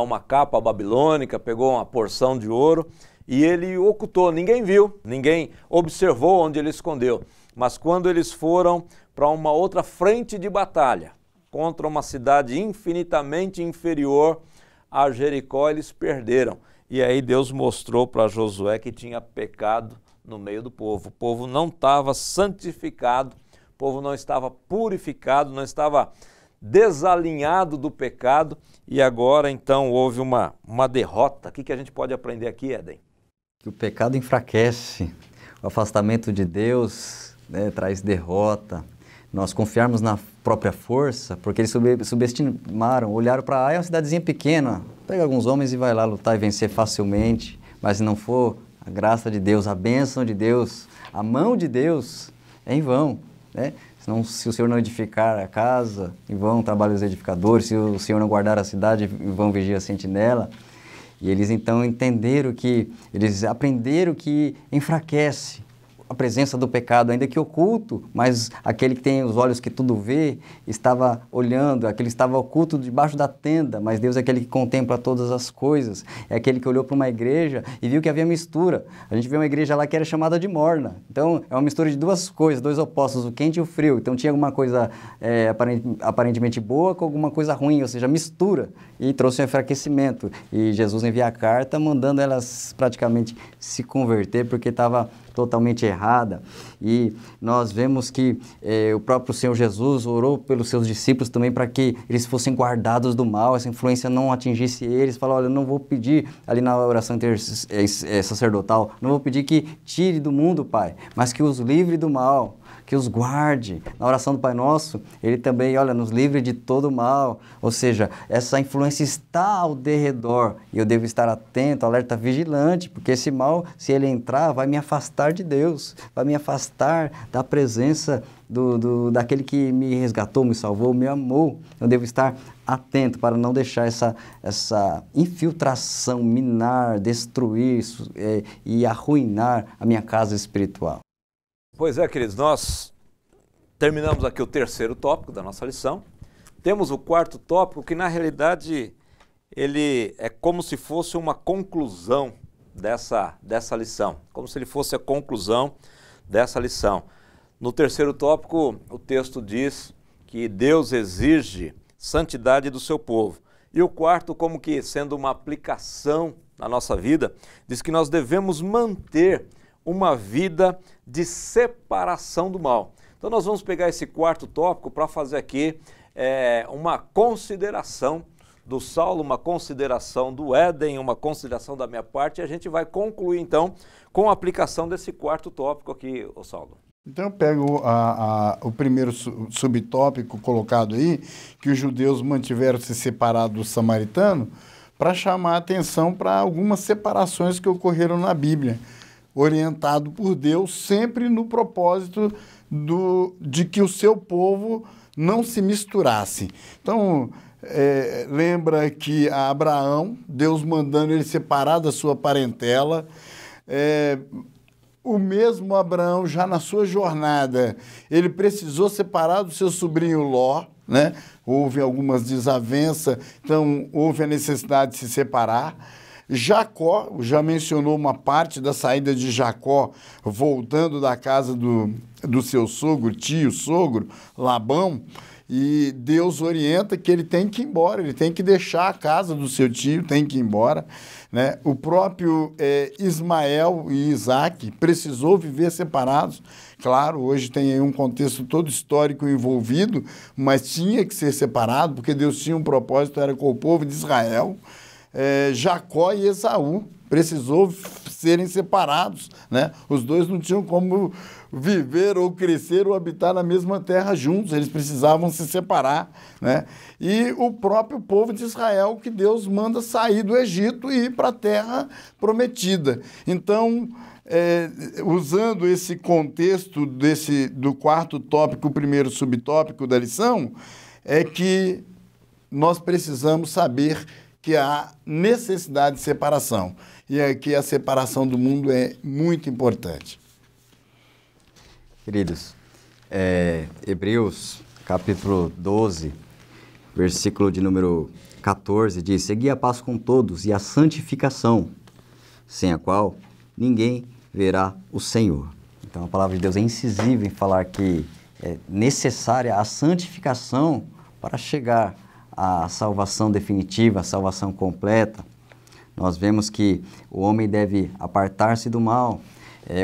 uma capa babilônica, pegou uma porção de ouro e ele ocultou. Ninguém viu, ninguém observou onde ele escondeu. Mas quando eles foram para uma outra frente de batalha, contra uma cidade infinitamente inferior a Jericó, eles perderam. E aí Deus mostrou para Josué que tinha pecado no meio do povo. O povo não estava santificado, o povo não estava purificado, não estava desalinhado do pecado, e agora então houve uma derrota. O que a gente pode aprender aqui, Éden? Que o pecado enfraquece, o afastamento de Deus traz derrota. nós confiarmos na própria força, porque eles subestimaram, olharam para Ai, é uma cidadezinha pequena, pega alguns homens e vai lá lutar e vencer facilmente, mas se não for a graça de Deus, a bênção de Deus, a mão de Deus, é em vão, né? Senão, se o Senhor não edificar a casa, em vão trabalham os edificadores, se o Senhor não guardar a cidade, em vão vigia a sentinela. E eles então entenderam que, eles aprenderam que enfraquece a presença do pecado, ainda que oculto, mas aquele que tem os olhos que tudo vê, estava olhando, aquele estava oculto debaixo da tenda, mas Deus é aquele que contempla todas as coisas, é aquele que olhou para uma igreja e viu que havia mistura. A gente vê uma igreja lá que era chamada de morna, então é uma mistura de duas coisas, dois opostos, o quente e o frio, então tinha alguma coisa aparentemente boa com alguma coisa ruim, ou seja, mistura, e trouxe um enfraquecimento, e Jesus envia a carta mandando elas praticamente se converter, porque estava totalmente errada. E nós vemos que o próprio Senhor Jesus orou pelos seus discípulos também para que eles fossem guardados do mal, essa influência não atingisse eles. Falou, olha, eu não vou pedir, ali na oração sacerdotal, não vou pedir que tire do mundo, Pai, mas que os livre do mal, que os guarde. Na oração do Pai Nosso, ele também, olha, nos livre de todo mal. Ou seja, essa influência está ao derredor e eu devo estar atento, alerta, vigilante, porque esse mal, se ele entrar, vai me afastar de Deus, vai me afastar da presença daquele que me resgatou, me salvou, me amou. Eu devo estar atento para não deixar essa infiltração minar, destruir e arruinar a minha casa espiritual. Pois é, queridos, nós terminamos aqui o terceiro tópico da nossa lição. Temos o quarto tópico, que na realidade ele é como se fosse uma conclusão dessa lição, como se ele fosse a conclusão dessa lição. No terceiro tópico, o texto diz que Deus exige santidade do seu povo. E o quarto, como que sendo uma aplicação na nossa vida, diz que nós devemos manter uma vida de separação do mal. Então nós vamos pegar esse quarto tópico para fazer aqui uma consideração do Saulo, uma consideração do Éden, uma consideração da minha parte, e a gente vai concluir então com a aplicação desse quarto tópico aqui, Saulo. Então eu pego o primeiro subtópico colocado aí, que os judeus mantiveram-se separados do samaritano, para chamar a atenção para algumas separações que ocorreram na Bíblia, orientado por Deus, sempre no propósito de que o seu povo não se misturasse. Então, lembra que a Abraão, Deus mandando ele separar da sua parentela, o mesmo Abraão, já na sua jornada, ele precisou separar do seu sobrinho Ló, né? Houve algumas desavenças, então houve a necessidade de se separar. Jacó, já mencionou uma parte da saída de Jacó, voltando da casa do seu sogro, tio-sogro, Labão, e Deus orienta que ele tem que ir embora, ele tem que deixar a casa do seu tio, tem que ir embora, né? O próprio Ismael e Isaac precisou viver separados. Claro, hoje tem aí um contexto todo histórico envolvido, mas tinha que ser separado, porque Deus tinha um propósito, era com o povo de Israel. Jacó e Esaú precisou serem separados, né? Os dois não tinham como viver ou crescer ou habitar na mesma terra juntos, eles precisavam se separar, né? E o próprio povo de Israel, que Deus manda sair do Egito e ir para a terra prometida. Então, usando esse contexto do quarto tópico, o primeiro subtópico da lição, é que nós precisamos saber que há necessidade de separação. E aqui a separação do mundo é muito importante. Queridos, Hebreus, capítulo 12, versículo de número 14, diz: segui a paz com todos e a santificação, sem a qual ninguém verá o Senhor. Então a palavra de Deus é incisiva em falar que é necessária a santificação para chegar à salvação definitiva, a salvação completa. Nós vemos que o homem deve apartar-se do mal.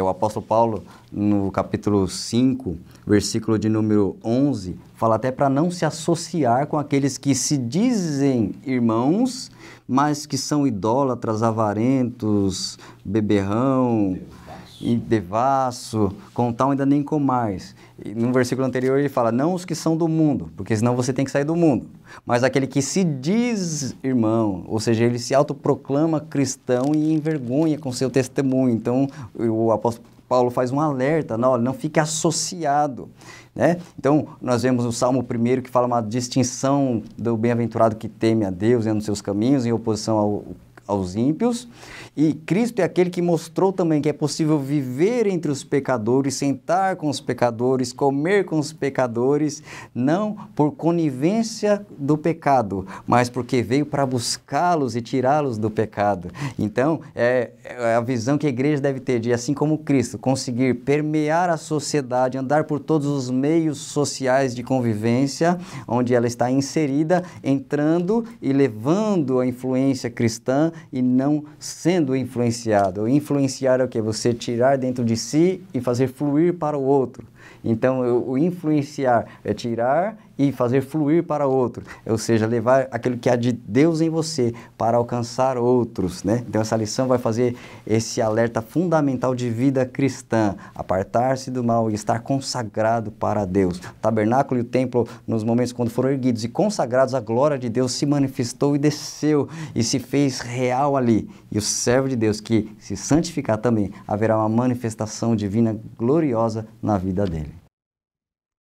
O apóstolo Paulo, no capítulo 5, versículo de número 11, fala até para não se associar com aqueles que se dizem irmãos, mas que são idólatras, avarentos, beberrão, e devasso, com tal ainda nem comais. E no versículo anterior ele fala, não os que são do mundo, porque senão você tem que sair do mundo. Mas aquele que se diz irmão, ou seja, ele se autoproclama cristão e envergonha com seu testemunho. Então o apóstolo Paulo faz um alerta, não fique associado. Né? Então, nós vemos o Salmo 1 que fala uma distinção do bem-aventurado que teme a Deus e anda nos seus caminhos, em oposição aos ímpios. E Cristo é aquele que mostrou também que é possível viver entre os pecadores, sentar com os pecadores, comer com os pecadores, não por conivência do pecado, mas porque veio para buscá-los e tirá-los do pecado. Então, é a visão que a igreja deve ter de, assim como Cristo, conseguir permear a sociedade, andar por todos os meios sociais de convivência, onde ela está inserida, entrando e levando a influência cristã e não sendo influenciado. Influenciar é o quê? Você tirar dentro de si e fazer fluir para o outro. Então, o influenciar é tirar e fazer fluir para o outro. Ou seja, levar aquilo que há de Deus em você para alcançar outros, né? Então, essa lição vai fazer esse alerta fundamental de vida cristã. Apartar-se do mal e estar consagrado para Deus. O tabernáculo e o templo, nos momentos quando foram erguidos e consagrados, a glória de Deus se manifestou e desceu e se fez real ali. E o servo de Deus que se santificar também, haverá uma manifestação divina gloriosa na vida dele.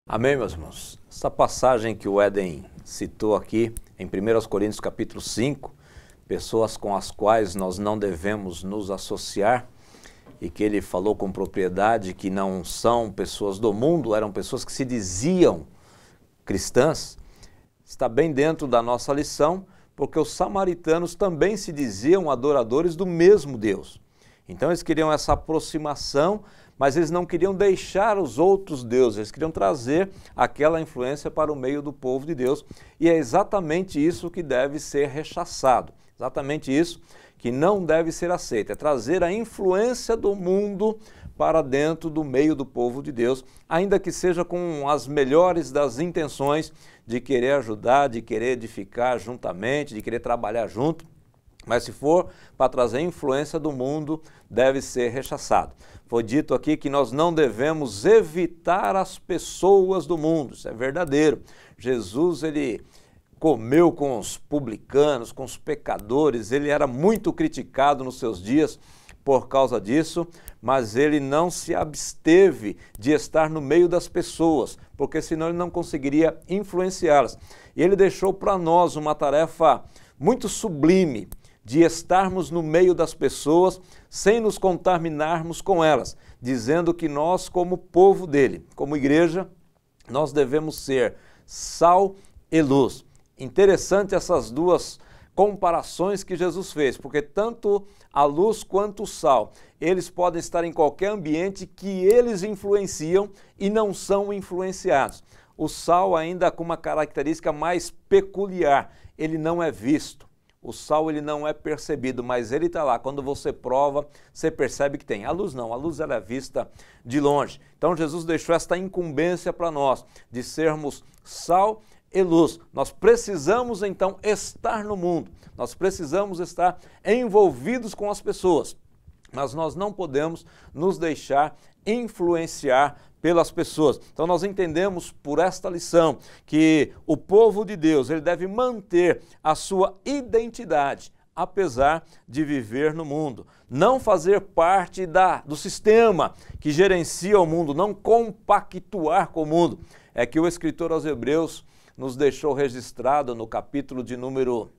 Amém, meus irmãos? Essa passagem que o Éden citou aqui, em 1 Coríntios capítulo 5, pessoas com as quais nós não devemos nos associar, e que ele falou com propriedade que não são pessoas do mundo, eram pessoas que se diziam cristãs, está bem dentro da nossa lição, porque os samaritanos também se diziam adoradores do mesmo Deus. Então eles queriam essa aproximação, mas eles não queriam deixar os outros deuses, eles queriam trazer aquela influência para o meio do povo de Deus. E é exatamente isso que deve ser rechaçado, exatamente isso que não deve ser aceito, é trazer a influência do mundo para dentro do meio do povo de Deus, ainda que seja com as melhores das intenções de querer ajudar, de querer edificar juntamente, de querer trabalhar junto. Mas se for para trazer influência do mundo, deve ser rechaçado. Foi dito aqui que nós não devemos evitar as pessoas do mundo, isso é verdadeiro. Jesus, ele comeu com os publicanos, com os pecadores, ele era muito criticado nos seus dias por causa disso, mas ele não se absteve de estar no meio das pessoas, porque senão ele não conseguiria influenciá-las. E ele deixou para nós uma tarefa muito sublime, de estarmos no meio das pessoas sem nos contaminarmos com elas, dizendo que nós, como povo dele, como igreja, nós devemos ser sal e luz. Interessante essas duas comparações que Jesus fez, porque tanto a luz quanto o sal, eles podem estar em qualquer ambiente que eles influenciam e não são influenciados. O sal ainda com uma característica mais peculiar, ele não é visto. O sal ele não é percebido, mas ele está lá. Quando você prova, você percebe que tem. A luz não, a luz ela é vista de longe. Então Jesus deixou esta incumbência para nós, de sermos sal e luz. Nós precisamos então estar no mundo, nós precisamos estar envolvidos com as pessoas, mas nós não podemos nos deixar influenciar pelas pessoas. Então nós entendemos por esta lição que o povo de Deus ele deve manter a sua identidade, apesar de viver no mundo. Não fazer parte do sistema que gerencia o mundo, não compactuar com o mundo. É que o escritor aos Hebreus nos deixou registrado no capítulo de número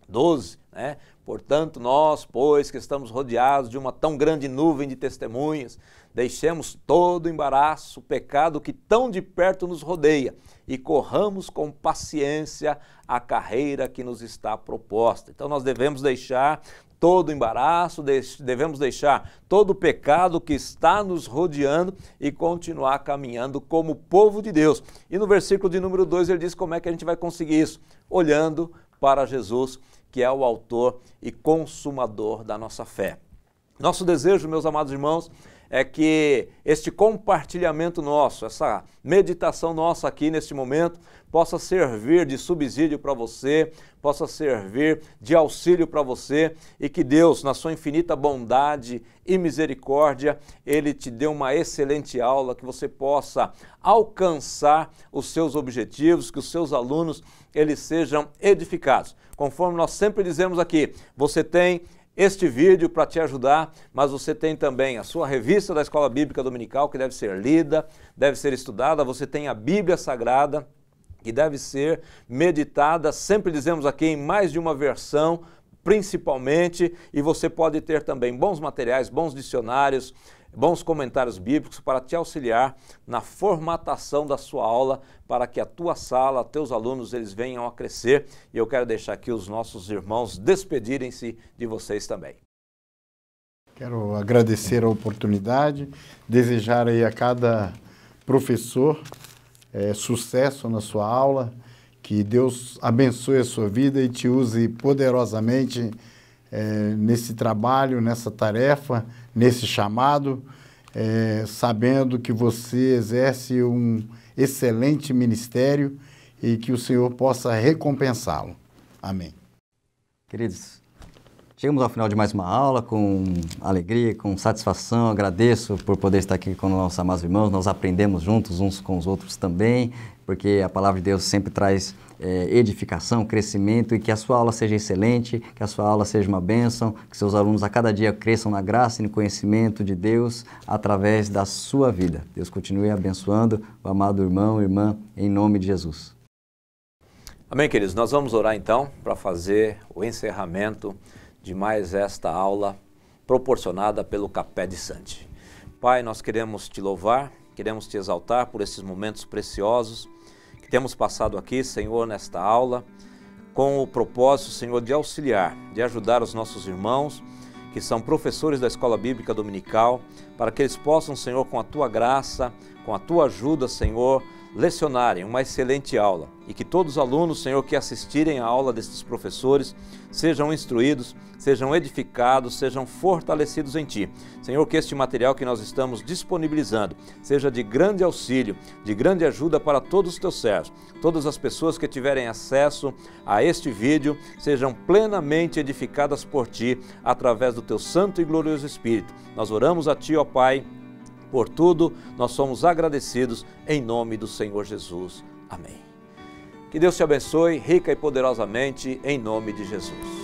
12, né? Portanto, nós, pois, que estamos rodeados de uma tão grande nuvem de testemunhas, deixemos todo o embaraço, o pecado que tão de perto nos rodeia e corramos com paciência a carreira que nos está proposta. Então, nós devemos deixar todo o embaraço, devemos deixar todo o pecado que está nos rodeando e continuar caminhando como povo de Deus. E no versículo de número 2 ele diz como é que a gente vai conseguir isso? Olhando para Jesus, que é o autor e consumador da nossa fé. Nosso desejo, meus amados irmãos, é que este compartilhamento nosso, essa meditação nossa aqui neste momento, possa servir de subsídio para você, possa servir de auxílio para você e que Deus, na sua infinita bondade e misericórdia, Ele te dê uma excelente aula, que você possa alcançar os seus objetivos, que os seus alunos eles sejam edificados. Conforme nós sempre dizemos aqui, você tem este vídeo para te ajudar, mas você tem também a sua revista da Escola Bíblica Dominical, que deve ser lida, deve ser estudada, você tem a Bíblia Sagrada, que deve ser meditada, sempre dizemos aqui, em mais de uma versão, principalmente, e você pode ter também bons materiais, bons dicionários, bons comentários bíblicos para te auxiliar na formatação da sua aula, para que a tua sala, teus alunos, eles venham a crescer. E eu quero deixar aqui os nossos irmãos despedirem-se de vocês também. Quero agradecer a oportunidade, desejar aí a cada professor sucesso na sua aula, que Deus abençoe a sua vida e te use poderosamente nesse trabalho, nessa tarefa, nesse chamado, sabendo que você exerce um excelente ministério e que o Senhor possa recompensá-lo. Amém. Queridos, chegamos ao final de mais uma aula com alegria, com satisfação. Agradeço por poder estar aqui com nossos amados irmãos. Nós aprendemos juntos uns com os outros também, porque a palavra de Deus sempre traz edificação, crescimento, e que a sua aula seja excelente, que a sua aula seja uma bênção, que seus alunos a cada dia cresçam na graça e no conhecimento de Deus através da sua vida. Deus continue abençoando o amado irmão e irmã, em nome de Jesus. Amém, queridos? Nós vamos orar então para fazer o encerramento de mais esta aula proporcionada pelo Capé de Sante. Pai, nós queremos te louvar, queremos te exaltar por esses momentos preciosos que temos passado aqui, Senhor, nesta aula, com o propósito, Senhor, de auxiliar, de ajudar os nossos irmãos que são professores da Escola Bíblica Dominical, para que eles possam, Senhor, com a tua graça, com a tua ajuda, Senhor, lecionarem uma excelente aula e que todos os alunos, Senhor, que assistirem à aula destes professores sejam instruídos, sejam edificados, sejam fortalecidos em Ti. Senhor, que este material que nós estamos disponibilizando seja de grande auxílio, de grande ajuda para todos os Teus servos. Todas as pessoas que tiverem acesso a este vídeo sejam plenamente edificadas por Ti, através do Teu Santo e Glorioso Espírito. Nós oramos a Ti, ó Pai. Por tudo, nós somos agradecidos em nome do Senhor Jesus. Amém. Que Deus te abençoe rica e poderosamente em nome de Jesus.